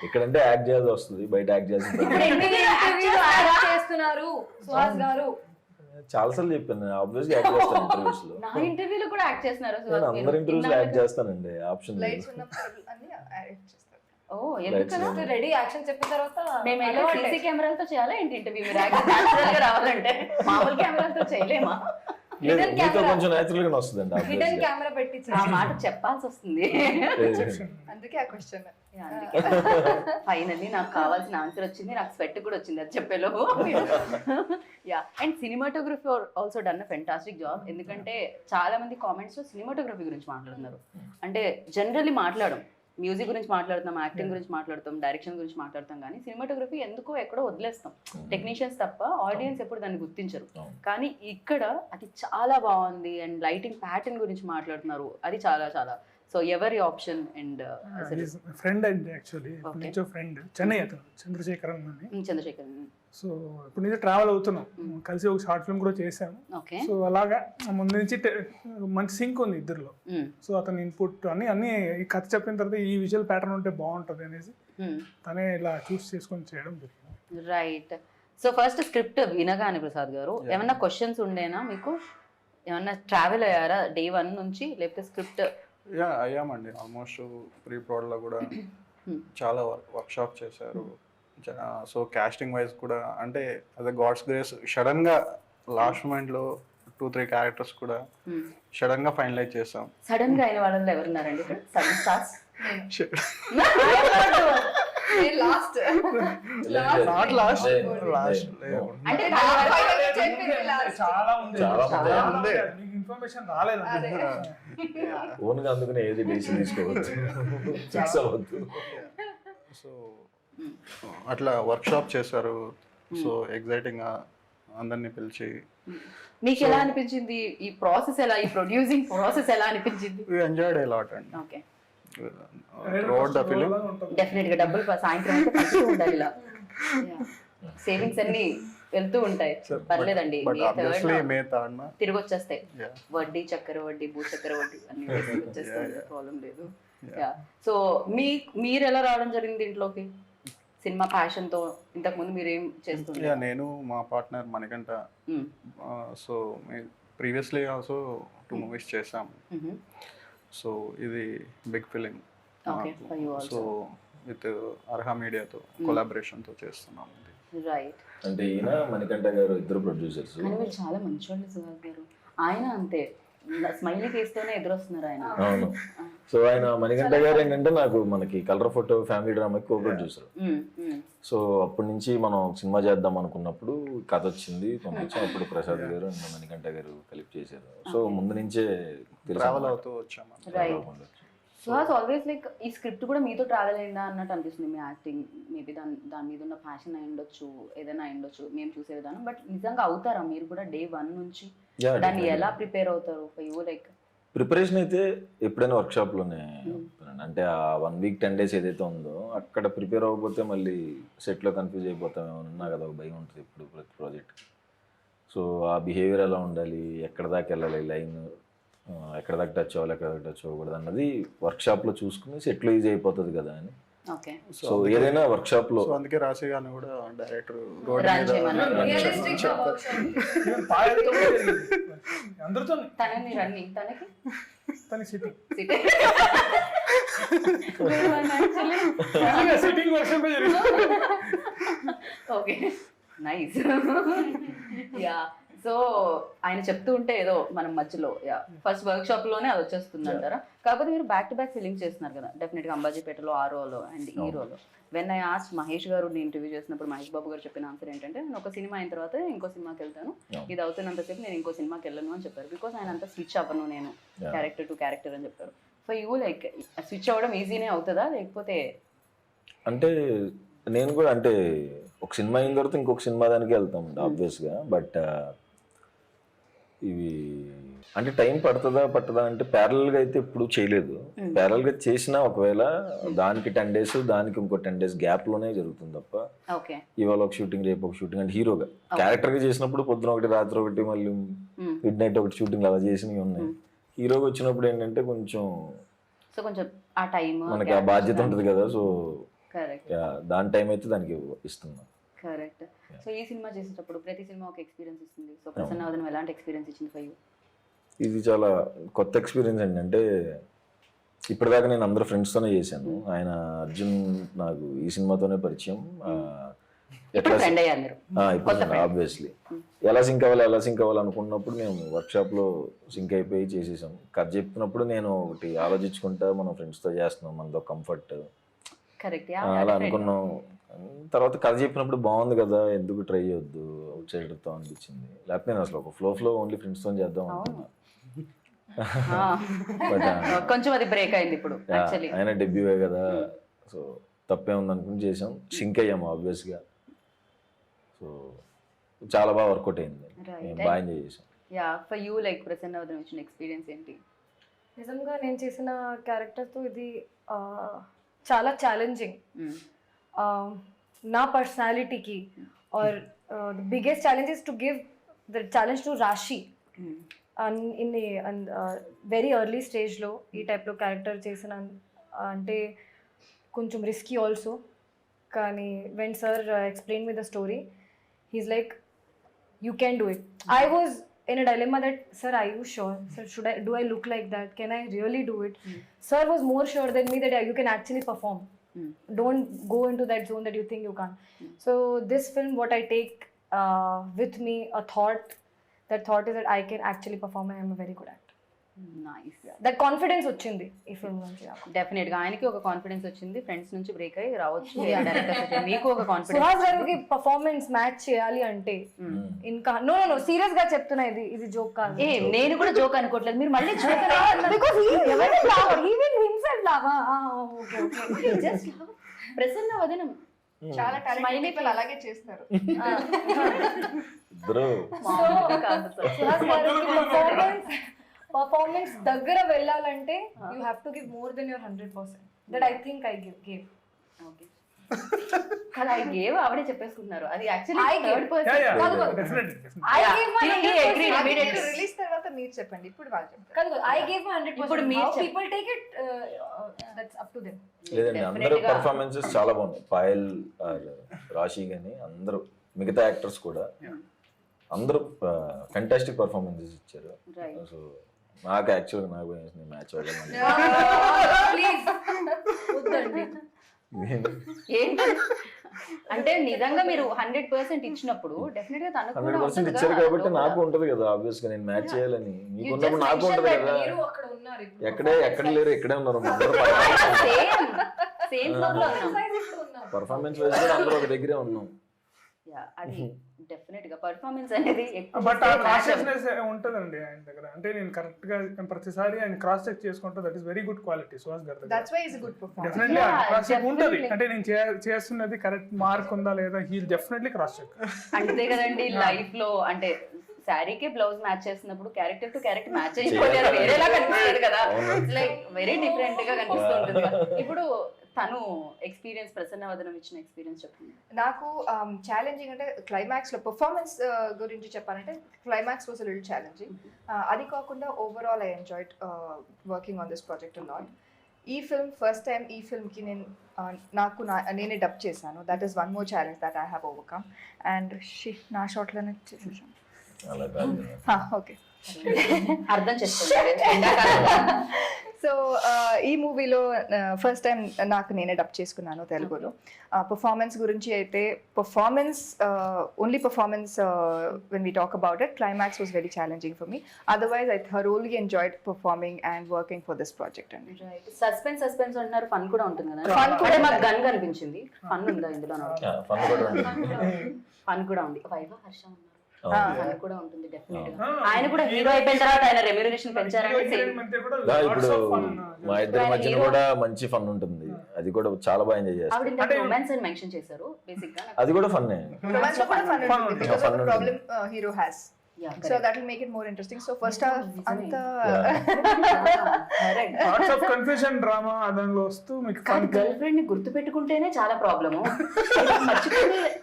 ఇక్కడంటే యాక్ట్ చేయాల్సి వస్తుంది, బయట యాక్ట్ చేయాల్సి చేస్తున్నారు సుహాస్ గారు. చాలా సార్లు చెప్పాను, ఆబ్వియస్ గా యాక్ట్ చేస్తాను ఇంటర్వ్యూస్ లో. నా ఇంటర్వ్యూలో కూడా యాక్ట్ చేస్తున్నారు నేను సుహాస్ అందరి ఇంటర్వ్యూస్ లో యాక్ట్ చేస్తానండి, ఆప్షన్ లేదు. లైట్స్ ఉన్నప్పుడు అన్ని యాడ్ చేస్తారు. ఓ ఎందుకలా? రెడీ యాక్షన్ చెప్పిన తర్వాత మేము సీసీ కెమెరాలతో చేయాలా ఏంటి ఇంటర్వ్యూ? మీరు న్యాచురల్ గా రావాలంటే మామూలు కెమెరాలతో చేయలేమా? లేదు, మీతో కొంచెం నేచురల్ గానే వస్తుందండి హిడెన్ obvious గా. కెమెరా పెట్టి ఆ మాట చెప్పాల్సి వస్తుంది. అందుకే ఆ క్వశ్చన్. ఫైనల్లీ నాకు కావాల్సిన ఆన్సర్ వచ్చింది, నాకు స్వెట్ కూడా వచ్చింది అది చెప్పేలో. Yeah, and cinematography also done a fantastic job. ఎందుకంటే చాలా మంది కామెంట్స్ లో సినిమాటోగ్రఫీ గురించి మాట్లాడుతున్నారు. అంటే జనరల్లీ మాట్లాడడం, మ్యూజిక్ గురించి మాట్లాడుతాం, యాక్టింగ్ గురించి మాట్లాడతాం, డైరెక్షన్ గురించి మాట్లాడతాం, కానీ సినిమాటోగ్రఫీ ఎందుకో ఎక్కడో వదిలేస్తాం. టెక్నీషియన్స్ తప్ప ఆడియన్స్ ఎప్పుడు దాన్ని గుర్తించరు. కానీ ఇక్కడ అది చాలా బాగుంది. అండ్ లైటింగ్ ప్యాటర్న్ గురించి మాట్లాడుతున్నారు, అది చాలా చాలా. సో ఎవరి ఆప్షన్ అండ్ ఫ్రెండ్ అండి, యాక్చువల్లీ నుంచో ఫ్రెండ్, చెన్నై అతను, చంద్రశేఖరన్ అని. చంద్రశేఖర్. ఇప్పుడు నుంచి ట్రావెల్ అవుతున్నాం, కలిసి ఒక షార్ట్ ఫిల్మ్ కూడా చేసాము. ఓకే. సో అలాగా ముందు నుంచి మంచి సింక్ ఉంది ఇద్దరిలో. సో అతని ఇన్పుట్ అన్ని ఈ కథ చెప్పిన తర్వాత ఈ విజువల్ ప్యాటర్న్ ఉంటే బాగుంటుంది అనేసి తనే ఇలా చూస్ చేసుకొని చేయడం జరిగింది. రైట్. సో ఫస్ట్ స్క్రిప్ట్ వినగానే ప్రసాద్ గారు ఏమన్నా క్వశ్చన్స్ ఉండేనా మీకు? ఏమన్నా ట్రావెల్ అయ్యారా డే 1 నుంచి, లేకపోతే స్క్రిప్ట్? అయ్యామండి, ఆల్మోస్ట్ ప్రీ ప్రోడ్లో కూడా చాలా వర్క్షాప్ చేశారు. సో కాస్టింగ్ వైజ్ కూడా అంటే అదే గాడ్స్ గ్రేస్ సడన్గా లాస్ట్ మూమెంట్లో 2-3 క్యారెక్టర్స్ కూడా సడన్గా ఫైనలైజ్ చేసాం. సడన్ గా అయిన వాళ్ళలో ఎవరున్నారండి ఇక్కడ? Sudden stars last Not last. అంటే చాలా ఉంది, చాలా ఉంది. మీకు ఇన్ఫర్మేషన్ రాలేదు. ఓన్గా అందుకనే ఏది డెసిషన్ తీసుకోవచ్చు, ఫిక్స్ అవ్వద్దు. సో అట్లా వర్క్షాప్ చేశారు. సో ఎగ్జైటింగ్గా అందరినీ పిలిచి మీకు ఎలా అనిపించింది ఈ ప్రాసెస్? ఎలా, ఈ ప్రొడ్యూసింగ్ ప్రాసెస్ ఎలా అనిపించింది? we enjoyed a lot and okay. throughout the film definite గా డబ్బులు సాయంత్రం అయితే పంచుతూ ఉండాలి ఇలా. సేవింగ్స్ అన్ని వెళ్తూ ఉంటాయి, పర్లేదండి. but obviously మే తాడ్న తిరిగి వచ్చేస్తాయి. Yeah. వడ్డీ, చక్కెర వడ్డీ, భూ చక్కెర వడ్డీ అన్ని వచ్చేస్తాయి, ప్రాబ్లం లేదు. సో మీరు ఎలా రావడం జరిగింది ఇంట్లోకి సినిమా ప్యాషన్ తో? ఇంతకు ముందు మీరు ఏం చేస్తుంటారు? నేను మా partner Manikanta, so previously also 2 movies చేసాం. సో ఇది big film. So with Arha మీడియాతో కొలాబరేషన్తో చేస్తున్నాం. రైట్. అంటే ఈయన మణికంఠ గారు ఇద్దరు ప్రొడ్యూసర్స్. కానీ మీరు చాలా మంచోళ్ళు సుహాస్ గారు. ఆయన అంతే స్మైలీ ఫేస్తోనే ఎదురొస్తున్నారు ఆయన. అవును. సో ఆయన మణికంఠ గారు ఏంటంటే నాకు మనకి కలర్ ఫోటో ఫ్యామిలీ డ్రామాకి కో ప్రొడ్యూసర్. సో అప్పటి నుంచి మనం సినిమా చేద్దాం అనుకున్నప్పుడు కథ వచ్చింది, పంపించాం. అప్పుడు ప్రసాద్ గారు అండ్ మణికంఠ గారు కలిపి చేశారు. సో ముందు నుంచే ట్రావెల్ అవుతూ వచ్చాము. రైట్. సుహాస్ ఆల్వేస్ లైక్ ఈ స్క్రిప్ట్ కూడా మీతో ట్రావెల్ అయిందా అన్నట్టు అనిపిస్తుంది. మీ యాక్టింగ్ మేబీ దాని మీద ఉన్న ప్యాషన్ అయి ఉండొచ్చు, ఏదైనా అయి ఉండొచ్చు మేము చూసే విధానం. బట్ నిజంగా అవుతారా మీరు కూడా డే 1 నుంచి? దాన్ని ఎలా ప్రిపేర్ అవుతారు? లైక్ ప్రిపరేషన్ అయితే ఎప్పుడైనా వర్క్షాప్లోనే అంటే ఆ 1 week 10 days ఏదైతే ఉందో అక్కడ ప్రిపేర్ అవ్వకపోతే మళ్ళీ సెట్లో కన్ఫ్యూజ్ అయిపోతామేమో నాకు అదొక భయం ఉంటుంది ఇప్పుడు ప్రతి ప్రాజెక్ట్. సో ఆ బిహేవియర్ ఎలా ఉండాలి, ఎక్కడ దాకా వెళ్ళాలి, లైన్ ఎక్కడ దాకా టచ్ అవ్వాలి, ఎక్కడ దాకా టచ్ అవ్వకూడదు అన్నది వర్క్షాప్లో చూసుకుని సెట్లో ఈజీ అయిపోతుంది కదా అని. ఓకే. సో ఏదైనా వర్క్షాప్లో సో అందుకే రాశి గారిని కూడా డైరెక్టర్ Run చేయమన్నారు. అందరితో తనని రన్నింగ్, తనకి తన sitting sitting. Sitting version okay, nice. Yeah. So ఆయన చెప్తూ ఉంటే ఏదో మనం మధ్యలో ఫస్ట్ వర్క్ షాప్ లోనే అది వచ్చేస్తుంది అంటారా? కాకపోతే మీరు బ్యాక్ టు బ్యాక్ ఫిలిం చేస్తున్నారు కదా, డెఫినెట్ గా అంబాజీపేటలో ఆ రోలో అండ్ ఈ రోలో. వెన్ ఐ ఆస్ట్ మహేష్ గారు ఇంటర్వ్యూ చేసినప్పుడు మహేష్ బాబు గారు చెప్పిన ఆన్సర్ ఏంటంటే, నేను ఒక సినిమా అయిన తర్వాత ఇంకో సినిమాకి వెళ్తాను, ఇది అవుతున్నంతసేపు నేను ఇంకో సినిమాకి వెళ్ళను అని చెప్పారు. బికాస్ ఆయన అంతా స్విచ్ అవ్వను నేను క్యారెక్టర్ టు క్యారెక్టర్ అని చెప్పారు. ఫర్ యూ లైక్ స్విచ్ అవ్వడం ఈజీనే అవుతుందా లేకపోతే? అంటే నేను కూడా అంటే ఒక సినిమా అయిన తర్వాత ఇంకొక సినిమా దానికి వెళ్తాం ఆబ్వియస్గా. బట్ ఇవి అంటే టైం పట్టదా అంటే ప్యారల్గా అయితే ఎప్పుడు చేయలేదు. ప్యారల్గా చేసినా ఒకవేళ దానికి 10 days దానికి ఇంకో 10 days గ్యాప్లోనే జరుగుతుంది తప్ప ఇవాళ ఒక షూటింగ్ రేపు ఒక షూటింగ్ అంటే హీరోగా క్యారెక్టర్గా చేసినప్పుడు పొద్దున ఒకటి రాత్రి ఒకటి మళ్ళీ మిడ్ నైట్ ఒకటి షూటింగ్ అలా చేసినవి ఉన్నాయి. హీరోగా వచ్చినప్పుడు ఏంటంటే కొంచెం ఆ టైం మనకి ఆ బాధ్యత ఉంటుంది కదా, సో దాని టైం అయితే దానికి ఇస్తున్నాం. కరెక్ట్. సో ఈ సినిమా చేసేటప్పుడు ప్రతి సినిమా ఒక ఎక్స్పీరియన్స్ ఇస్తుంది. సో ప్రసన్న వదనం ఎలాంటి ఎక్స్పీరియన్స్ ఇచ్చింది ఫర్ యూ? ఇది చాలా కొత్త ఎక్స్పీరియన్స్ అండి. అంటే ఇప్పటిదాకా నేను అందరూ ఫ్రెండ్స్తోనే చేశాను. ఆయన అర్జున్ నాకు ఈ సినిమాతోనే పరిచయం. ఎట్లా ఆబ్వియస్లీ ఎలా సింక్ అవ్వాలి అనుకున్నప్పుడు మేము వర్క్షాప్లో సింక్ అయిపోయి చేసేసాం. కథ చెప్పినప్పుడు నేను ఒకటి ఆలోచించుకుంటా మనం ఫ్రెండ్స్తో చేస్తున్నాం, మనతో కంఫర్ట్ అలా అనుకున్నాం. తర్వాత కథ చెప్పినప్పుడు బాగుంది కదా, ఎందుకు ట్రై చేయొద్దు అవుట్ సైడర్తో అనిపించింది. లేకపోతే నేను అసలు ఒక ఫ్లో ఓన్లీ ఫ్రెండ్స్తో చేద్దాం అనుకున్నా. కొంచెం అది బ్రేక్ అయింది ఇప్పుడు. ఆయన డెబ్యూవే కదా, సో తప్పే ఉంది అనుకుని చేసాం. సింక్ అయ్యాము ఆబ్వియస్గా. సో చాలా బాగా వర్కౌట్ అయింది, బాగా ఎంజాయ్ చేసాం. ఫర్ యూ లైక్ ప్రసన్న వదనం ఇచ్చిన ఎక్స్పీరియన్స్ ఏంటి? నిజంగా నేను చేసిన క్యారెక్టర్తో ఇది చాలా ఛాలెంజింగ్. నా పర్సనాలిటీకి or the biggest challenge is to give the challenge to Rashi. In very early స్టేజ్లో ఈ టైప్లో క్యారెక్టర్ చేసిన అంటే కొంచెం రిస్కీ ఆల్సో. కానీ when sir explain me the story, he's like you can do it. I was in a dilemma that, sir, are you sure? Sir, do I look like that? Can I really do it? Sir was more sure than me that you can actually perform. Don't go into that zone that you think you can't. So this film, what I take with me, a thought, that thought is that I can actually perform and I'm a very good actor. Nice. That confidence వచ్చింది ఈ film నుంచి. Definite గా ఆయనకి ఒక confidence వచ్చింది, friends నుంచి break అయ్యి రావచ్చు. మీకు ఒక కాన్ఫిడెన్స్. సుహాస్ గారికి పర్ఫార్మెన్స్ మ్యాచ్ చేయాలి అంటే ఇంకా నో సీరియస్ గా చెప్తున్నా, ఇది జోక్ కాదు. నేను కూడా జోక్ అనుకోవట్లేదు, మీరు మళ్ళీ జోక్ ప్రసన్న వదనం చాలా టాలెంటెడ్ పీపుల్ అలాగే చేస్తారు. పర్ఫార్మెన్స్ దగ్గర వెళ్ళాలంటే you have to give more than your 100%. That I think I gave. Okay, కానీ ఐ గేవ్ ఆవిడే చెప్పేసుకున్నారు. అది actually I gave. Third person. Release తర్వాత మీరు చెప్పండి, ఇప్పుడు వాళ్ళు చెప్తారు. కాదు, ఐ గేవ్ మై 100%. ఇప్పుడు మీరు people take it, that's up to them. లేదండి, అందరూ పర్ఫార్మెన్సెస్ చాలా బాగున్నాయి. పాయల్, రాశి కానీ అందరూ మిగతా యాక్టర్స్ కూడా అందరూ ఫెంటాస్టిక్ పర్ఫార్మెన్సెస్ ఇచ్చారు. సో నాకు యాక్చువల్గా నాకు మ్యాచ్ అవ్వడం ప్లీజ్ వద్దండి. ఏంటి అంటే నిజంగా మీరు 100% ఇచ్చినప్పుడు డెఫినెట్ గా తనకు కూడా 100% ఇచ్చారు కాబట్టి నాకు ఉంటది కదా ఆబ్వియస్ గా నేను మ్యాచ్ చేయాలని. మీకున్నప్పుడు నాకు ఉంటది కదా. అక్కడ ఉన్నారు, ఎక్కడ లేరు, ఇక్కడే ఉన్నారు. సేమ్ పర్ఫార్మెన్స్ వైజ్ కూడా అందరూ ఒక దగ్గరే ఉన్నాం. అది డెఫినెట్ గా పర్ఫార్మెన్స్ అనేది బట్ ఆ కాన్షియస్నెస్ ఉంటదండి ఆయన దగ్గర. అంటే నేను కరెక్ట్ గా ప్రతిసారి ఆయన క్రాస్ చెక్ చేసుకుంటా. That is very good quality Suhas గారి దగ్గర. That's why is good performance. Definitely cross check ఉంటది. అంటే నేను చేస్తున్నది కరెక్ట్ మార్క్ ఉందా లేదా, హీ డెఫినెట్లీ క్రాస్ చెక్. అంతే కదండి లైఫ్ లో. అంటే శారీకే బ్లౌజ్ మ్యాచ్ చేస్తున్నప్పుడు క్యారెక్టర్ టు క్యారెక్టర్ మ్యాచ్ అయిపోతే వేరేలా కనిపిస్తుంది కదా, లైక్ వెరీ డిఫరెంట్ గా కనిపిస్తూ ఉంటుంది కదా. ఇప్పుడు తను ఎక్స్పీరియన్స్, ప్రసన్న వదనం ఇచ్చిన ఎక్స్పీరియన్స్ చెప్పండి. నాకు ఛాలెంజింగ్ అంటే క్లైమాక్స్లో పర్ఫార్మెన్స్ గురించి చెప్పాలంటే క్లైమాక్స్ వాజ్ లిటిల్ ఛాలెంజింగ్. అది కాకుండా overall I enjoyed working on this project a lot. ఈ ఫిల్మ్ ఫస్ట్ టైం ఈ ఫిల్మ్కి నేనే డబ్ చేశాను. That is one more challenge that I have overcome. And నా షాట్లోనే చేసేసాను. అలా కాదు. ఓకే, అర్థం చేసుకోండి. సో ఈ మూవీలో ఫస్ట్ టైం నాకు నేనే డబ్ చేసుకున్నాను తెలుగులో. పర్ఫార్మెన్స్ గురించి అయితే only performance when we talk about it, climax was very challenging for me. Otherwise I thoroughly enjoyed performing and working for this project అండి. సస్పెన్స్ అంటున్నారు, ఫన్ కూడా ఉంటుంది కదా. Fun కూడా అంటే మాకు గన్ కనిపించింది. ఫన్ ఉందా ఇందులో? ఫన్ కూడా ఉంటుంది. ఫన్ కూడా ఉంది. వైభవ్ హర్ష ఉన్నారు, అవును. ఫన్ కూడా ఉంటుంది డెఫినెట్ గా. ఆయన కూడా హీరో అయిపోయిన తర్వాత ఆయన రెమ్యూనరేషన్ పెంచారంటే సేమ్. ఇప్పుడు మా ఇద్దరి మధ్యన కూడా మంచి ఫన్ ఉంటుంది, అది కూడా చాలా బాగా ఎంజాయ్ చేస్తాం. ఆవిడ ఇంత రొమాన్స్ అని మెన్షన్ చేశారు. బేసిక్ గా అది కూడా ఫన్నే. Romance లో కూడా fun ఉంటుంది because of Fun the ఉంటుంది. problem hero has. So that will make it more interesting. So first half anta lots of confusion drama దానిలో వస్తూ మీకు ఫన్. గర్ల్ ఫ్రెండ్ ని గుర్తు పెట్టుకుంటేనే చాలా ప్రాబ్లము.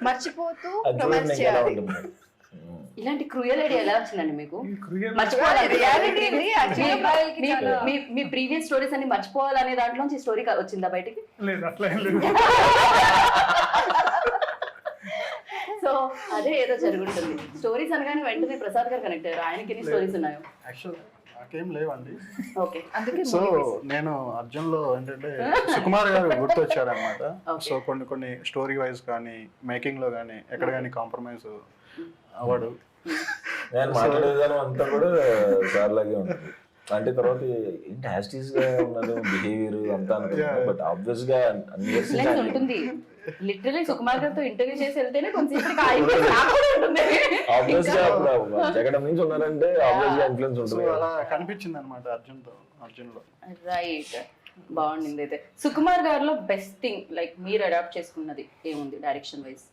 మర్చిపోతూ అది romance చూడండి ఎలా చేయాలి. ఉంటుంది. ఇలాంటి క్రూయల్ ఐడియా ఎలా వచ్చిందండి మీకు? క్రియల్ మర్చిపోవాలి. Reality ఇది actually మీ ప్రీవియస్ స్టోరీస్ అన్ని మర్చిపోవాలనే దాంట్లోంచి స్టోరీ వచ్చిందా బయటికి? లేదు, అట్లా ఏం లేదు. సో అదే ఏదో జరుగుతుంది. స్టోరీస్ అనగానే వెంటనే ప్రసాద్ గారు కనెక్ట్ అయ్యారు. ఆయనకి ఎన్ని స్టోరీస్ ఉన్నాయో? యాక్చువల్ నాకేం లేవండి. ఓకే. అందుకే సో నేను అర్జున్లో ఏంటంటే సుకుమార్ గారు గుర్తొచ్చారనమాట. సో కొన్ని స్టోరీ వైజ్ కానీ మేకింగ్ లో కానీ ఎక్కడ కానీ కాంప్రమైజ్ అవ్వడు. నేను మాట్లాడే విధానం అంతా కూడా సార్ లాగే ఉంటుంది. అంటే తర్వాత ఏంటి యాస్టీస్ గా ఉన్నది బిహేవియర్ అంతా అనుకుంటున్నాను, బట్ ఆబ్వియస్ గా అన్ని years నుంచి Influence ఉంటుంది. లిటరలీ సుకుమార్ గారితో ఇంటర్వ్యూ చేసి వెళ్తేనే కొంచెం ఉంటుంది. ఆబ్వియస్ గా అప్పుడు జగడం నుంచి ఉన్నారంటే ఆబ్వియస్ గా ఇన్ఫ్లుయెన్స్ సో ఉంటుంది కదా. అలా కనిపించింది అనమాట అర్జున్లో. రైట్, బాగుండింది. అయితే సుకుమార్ గారిలో బెస్ట్ థింగ్ లైక్ మీరు అడాప్ట్ చేసుకున్నది ఏముంది డైరెక్షన్ వైజ్?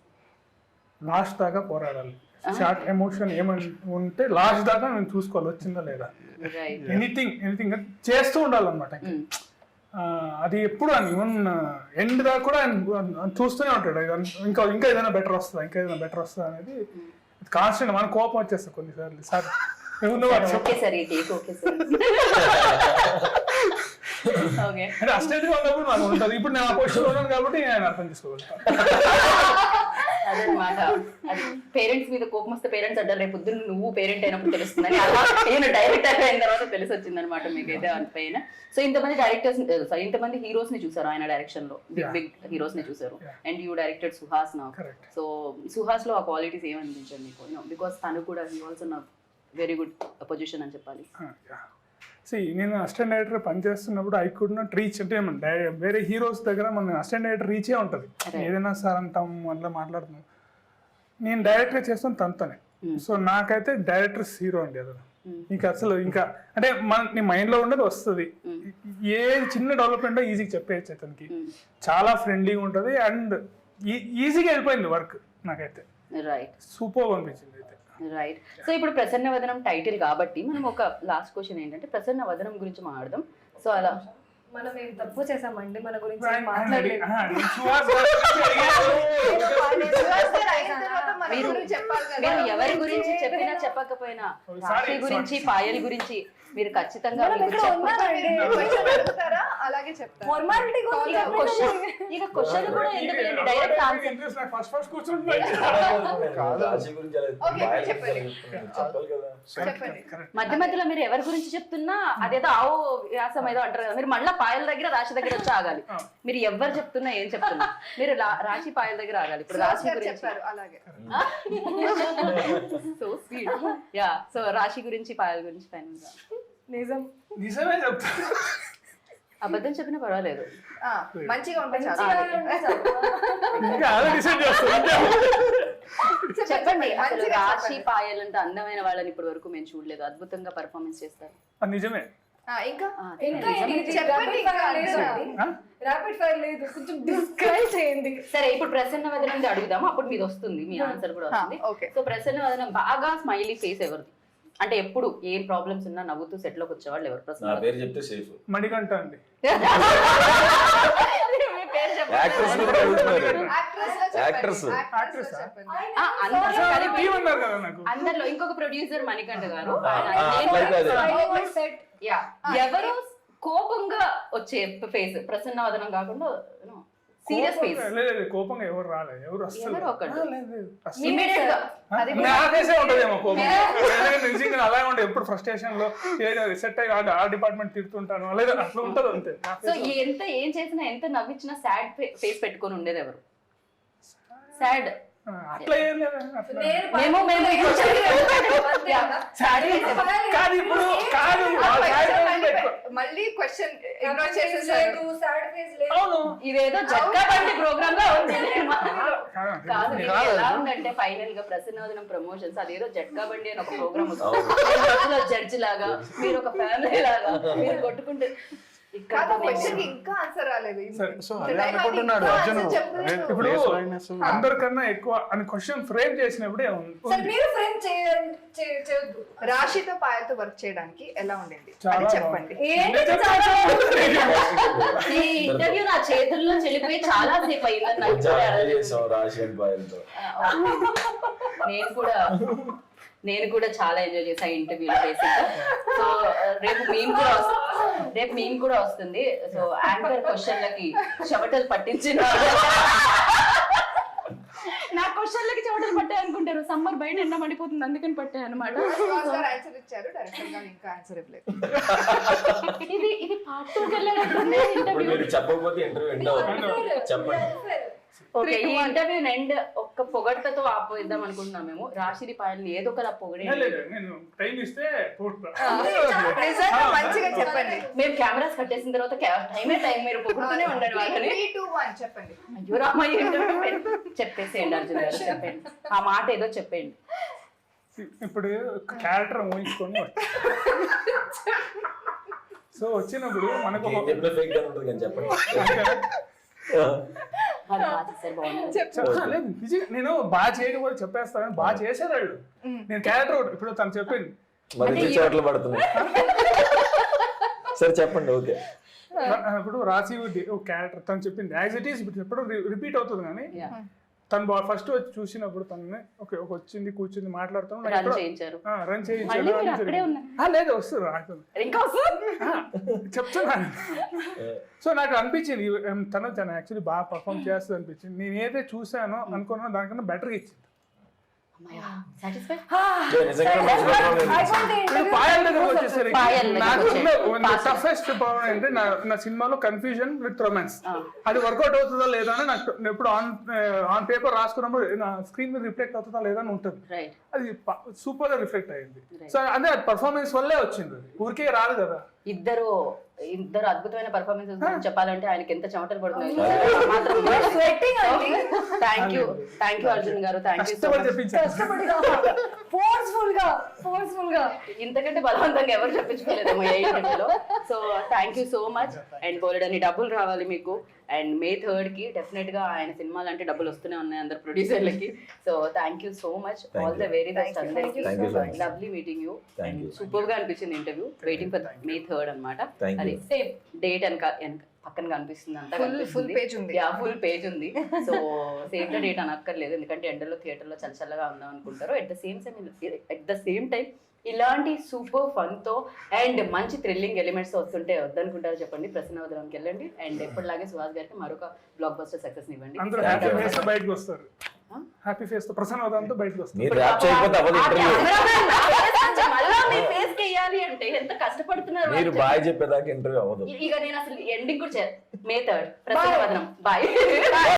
లాస్ట్ దాకా పోరాడాలి. షార్ట్ ఎమోషన్ ఏమని ఉంటే లాస్ట్ దాకా నేను చూసుకోవాలి వచ్చిందా లేదా. రైట్. ఎనీథింగ్ చేస్తూ ఉండాలన్నమాట. అది ఎప్పుడు అని ఈవెన్ ఎండ్ దాకా కూడా ఆయన చూస్తూనే ఉంటాడు. ఇంకా ఏదైనా బెటర్ వస్తుందా అనేది కాన్స్టెంట్. మన కోపం వచ్చేస్తుంది కొన్నిసార్లు. సార్ ఓకే సార్, ఈ టేక్ ఓకే సార్. ఓకే. అంటే అస్టేట్ ఉన్నప్పుడు నాకు ఉంటుంది. ఇప్పుడు నేను ఆ పొజిషన్ ఉన్నాను కాబట్టి నేను అర్థం చేసుకోగలుగుతాను. అదనమాట. అది పేరెంట్స్ మీద కోపం వస్తే పేరెంట్స్ అంటారు రేపు పొద్దున్న నువ్వు పేరెంట్ అయినప్పుడు తెలుస్తుందని. అలా నేను డైరెక్టర్ అయిన తర్వాత తెలిసి వచ్చింది అనమాట మీకైతే పైన. సో ఇంతమంది డైరెక్టర్స్, ఇంతమంది హీరోస్ ని చూసారు ఆయన డైరెక్షన్ లో, బిగ్ హీరోస్ ని చూసారు. అండ్ యూ డైరెక్టెడ్ సుహాస్ నా. సో సుహాస్ లో ఆ క్వాలిటీస్ ఏమనిపించారు మీకు? బికాస్ తను కూడా హీ ఆల్సో నా వెరీ గుడ్ పొజిషన్ అని చెప్పాలి. నేను అసిస్టెంట్ డైరెక్టర్ పనిచేస్తున్నప్పుడు ఐ కుడ్ నాట్ రీచ్. అంటే వేరే హీరోస్ దగ్గర మన అసిస్టెంట్ డైరెక్టర్ రీచే ఉంటుంది. ఏదైనా సార్ అంటాం అట్లా మాట్లాడుతున్నాం. నేను డైరెక్టర్ చేస్తాను తనతోనే. సో నాకైతే డైరెక్టర్స్ హీరో అండి. అది ఇంకా అసలు ఇంకా అంటే నీ మైండ్లో ఉండదు వస్తుంది. ఏ చిన్న డెవలప్మెంట్ ఈజీగా చెప్పేయచ్చు అతనికి. చాలా ఫ్రెండ్లీగా ఉంటుంది అండ్ ఈజీగా వెళ్ళిపోయింది వర్క్. నాకైతే రైట్, సూపర్ అనిపించింది. రైట్. సో ఇప్పుడు ప్రసన్న వదనం టైటిల్ కాబట్టి మనం ఒక లాస్ట్ క్వశ్చన్ ఏంటంటే ప్రసన్న వదనం గురించి మాట్లాడదాం. సో అలా మనం ఏం తప్పు చేసామండి మన గురించి మీరు మీరు ఎవరి గురించి చెప్పినా చెప్పకపోయినా రాశి గురించి పాయల్ గురించి మీరు ఖచ్చితంగా అలాగే చెప్తారు. ఫార్మాలిటీ ఇక క్వశ్చన్ కూడా ఎందుకు డైరెక్ట్ ఆన్సర్. ఫస్ట్ కూర్చుంటే మధ్య మధ్యలో మీరు ఎవరి గురించి చెప్తున్నా అదేదో ఆవో వ్యాసం ఏదో అంటారు కదా, మీరు మళ్ళీ పాయల దగ్గర రాశి దగ్గర వచ్చి ఆగాలి. మీరు ఎవరు చెప్తున్నా ఏం చెప్తున్నా మీరు రాశి పాయల దగ్గర ఆగాలి. ఇప్పుడు రాశి గురించి అలాగే సో స్వీట్. యా, సో రాశి గురించి పాయల గురించి ఫైనల్ గా నిజమే చెప్తా. అబద్ధం చెప్పినా పర్వాలేదు. మంచిగా ఉంటాయి. ఇంకా అదే డిసైడ్ చేస్తాను. చెప్పండి, అసలు రాశి పాయల్ అంటే అందమైన వాళ్ళని ఇప్పటి వరకు మేము చూడలేదు. అద్భుతంగా పర్ఫార్మెన్స్ చేస్తారు. అది నిజమే. ఇంకా ర్యాపిడ్ ఫైర్ లేదు, కొంచెం డిస్క్రైబ్ చేయండి. సరే, ఇప్పుడు ప్రసన్న వదనం అడుగుదాము, అప్పుడు మీది వస్తుంది, మీ ఆన్సర్ కూడా వస్తుంది. సో ప్రసన్న వదనం బాగా స్మైలీ ఫేస్ ఎవరిది? అంటే ఎప్పుడు ఏం ప్రాబ్లమ్స్ ఉన్నా నవ్వుతూ సెట్ లోకి వచ్చేవాళ్ళు ఎవరు? నా పేరు చెప్తే సేఫ్. మణికంఠ అండి. అందరిలో ఇంకొక ప్రొడ్యూసర్ మణికంఠ గారు. ఎవరు కోపంగా వచ్చే ఫేస్ ప్రసన్న వదనం కాకుండా సీరియస్ ఫేస్ లేదు కోపంగా ఎవరు రాలేదు, ఎవరు అస్సలు ఎవరో ఒకళ్ళు. లేదు, లేదు, అస్సలు. ఇమీడియట్ గా నా ఫేసే ఉంటదేమో కోపం. నిజంగా అలా ఉండే ఎప్పుడు ఫ్రస్ట్రేషన్ లో సెట్ అయ్యి ఆ డిపార్ట్మెంట్ తిడుతుంటాను లేదా అట్లా ఉంటది అంతే. సో ఎంత ఏం చేసినా ఎంత నవ్వించినా సాడ్ ఫేస్ పెట్టుకొని ఉండేది ఎవరు? సాడ్ అట్లా ఏం లేదు అట్లా. మేము కాదు ఇప్పుడు కాదు మళ్ళీ క్వశ్చన్ ఇగ్నోర్ చేసేసారు. అవును ఇదేదో జట్కా బండి ప్రోగ్రామ్ గా ఉంది. కాదు కాదు. ఇది ఎలా ఉందంటే ఫైనల్ గా ప్రసన్నవదనం ప్రమోషన్స్ అదేదో జట్కా బండి అని ఒక ప్రోగ్రామ్ వస్తుంది. జడ్జి లాగా మీరు ఒక ఫ్యామిలీ లాగా మీరు కొట్టుకుంటే కాదు క్వశ్చన్ ఇంకా ఆన్సర్ రాలేదు. సో అదే అనుకుంటున్నాడు అర్జున్. ఇప్పుడు అందరికన్నా ఎక్కువ అని క్వశ్చన్ ఫ్రేమ్ చేసినప్పుడే మీరు ఫ్రెండ్ చేయొద్దు. రాశితో పాయలతో వర్క్ చేయడానికి ఎలా ఉండింది చాలా అది చెప్పండి. ఈ ఇంటర్వ్యూ నా చేతుల్లో చెల్లిపోయి చాలా సేపు అయిందని నాకు కూడా చేసాం రాశి అండ్ బాయల్తో. నేను కూడా చాలా ఎంజాయ్ చేసా ఇంటర్వ్యూలో బేసిక్. సో రేపు మేము కూడా వస్తుంది. సో యాంకర్ క్వశ్చన్లకి చెమటలు పట్టించిన నా క్వశ్చన్లకి చెమటలు పట్టాయి అనుకుంటారు. సమ్మర్ బయట ఎండ మండిపోతుంది అందుకని పట్టాయి అనమాట. ఆన్సర్ ఇచ్చారు డైరెక్టర్ గారు, ఇంకా ఆన్సర్ ఇవ్వలేదు. ఇది పార్ట్ 2 వెళ్ళాలంటే ఇప్పుడు మీరు చెప్పకపోతే ఇంటర్వ్యూ ఎండ్ అవుతుంది. చెప్పండి. ఓకే, ఈ ఇంటర్వ్యూ ఎండ్ ఒక్క పొగడ్తతో ఆపోయిద్దాం అనుకుంటున్నాం మేము. రాశిది పాయల్ని ఏదో ఒకలా పొగడే. నేను టైం ఇస్తే నిజంగా మంచిగా చెప్పండి. మేము కెమెరాస్ కట్టేసిన తర్వాత టైం మీరు పొగుడుతూనే ఉండండి వాళ్ళని. 3, 2, 1 చెప్పండి. అయ్యో రామయ్య చెప్పేసేయండి అర్జున్ గారు, చెప్పండి ఆ మాట ఏదో చెప్పండి. ఇప్పుడు క్యారెక్టర్ ఊహించుకొని సో వచ్చినప్పుడు మనకు చెప్పిన ఫేక్ గా ఉంటుంది కానీ చెప్పండి. లేదు నిజంగా నేను బాగా చేయకపోతే చెప్పేస్తాను, బాగా చేశారు వాళ్ళు. నేను క్యారెక్టర్ ఇప్పుడు తను చెప్పింది మరి చోట్ల పడుతుంది. సరే చెప్పండి. ఓకే, ఇప్పుడు రాసి ఒక క్యారెక్టర్ తను చెప్పింది యాజ్ ఇట్ ఈస్ ఇప్పుడు చెప్పడం రిపీట్ అవుతుంది కానీ తను ఫస్ట్ వచ్చి చూసినప్పుడు తనని ఒక వచ్చింది కూర్చుంది మాట్లాడుతాను రన్ చేయించారు. రన్ మళ్ళీ మీరు అక్కడే ఉన్నారు. లేదు వస్తుంది రాకుండా ఇంకా వస్తుంది. చెప్తున్నాను. సో నాకు అనిపించింది తను యాక్చువల్లీ బాగా పర్ఫామ్ చేస్తుంది అనిపించింది. నేను ఏదైతే చూసానో అనుకున్నానో దానికన్నా బెటర్గా ఇచ్చింది. పాయల్ దగ్గర వచ్చేసరికి టఫెస్ట్ ప్రాబ్లం అంటే నా సినిమాలో కన్ఫ్యూజన్ విత్ రొమాన్స్. అది వర్కౌట్ అవుతుందా లేదా అని నాకు ఎప్పుడు ఆన్ పేపర్ రాసుకున్నప్పుడు నా స్క్రీన్ మీద రిఫ్లెక్ట్ అవుతుందా లేదా అని ఉంటుంది. అది సూపర్ గా రిఫ్లెక్ట్ అయ్యింది. సో అంటే అది పర్ఫార్మెన్స్ వల్లే వచ్చింది, ఊరికే రాదు కదా. ఇద్దరు అద్భుతమైన పర్ఫార్మెన్సెస్ చెప్పాలంటే ఆయనకి ఎంత చెమటలు పడుతున్నాయి. థ్యాంక్ యూ అర్జున్ గారు, థ్యాంక్ యూ. ఫోర్స్ఫుల్ గా ఇంతకంటే బలవంతంగా ఎవరు చెప్పించుకోలేదేమో ఏ ఇంటర్వ్యూలో. So thank you so much. And బోలెడన్ని డబ్బులు రావాలి మీకు. అండ్ May 3rd కి డెఫినెట్ గా ఆయన సినిమాలు అంటే డబ్బులు వస్తూనే ఉన్నాయి అందరు ప్రొడ్యూసర్లకి. So thank you so much, all the very best అందరికి. Lovely meeting you. And super గా అనిపించింది interview. Waiting for May 3rd అనమాట. అది సేమ్ డేట్ పక్కన కనిపిస్తుంది అంతా ఫుల్ పేజ్ ఉంది. ఫుల్ పేజ్ ఉంది. సో సేమ్ ద డేట్ అనక్కర్లేదు, ఎందుకంటే ఎండలో థియేటర్లో చల్లగా ఉందాం అనుకుంటారు. ఎట్ ద సేమ్ టైం ఇలాంటి సూపర్ ఫన్ తో అండ్ మంచి థ్రిల్లింగ్ ఎలిమెంట్స్ వస్తుంటే వద్దనుకుంటారో చెప్పండి. ప్రసన్నవదనంకి వెళ్ళండి. అండ్ ఎప్పటిలాగే సుహాస్ గారికి మరొక బ్లాక్ బస్టర్ సక్సెస్ ఇవ్వండి. బయటకు వస్తారు హ్యాపీ ఫేస్ తో ప్రసన్నవదనంతో బయటకు వస్తారు. అంటే ఎంత కష్టపడుతున్నారు మీరు బాయ్ చెప్పేదాకా ఇంటర్వ్యూ అవ్వదు. ఇక నేను అసలు ఎండింగ్ కూడా May 3rd ప్రసన్నవదనం బాయ్.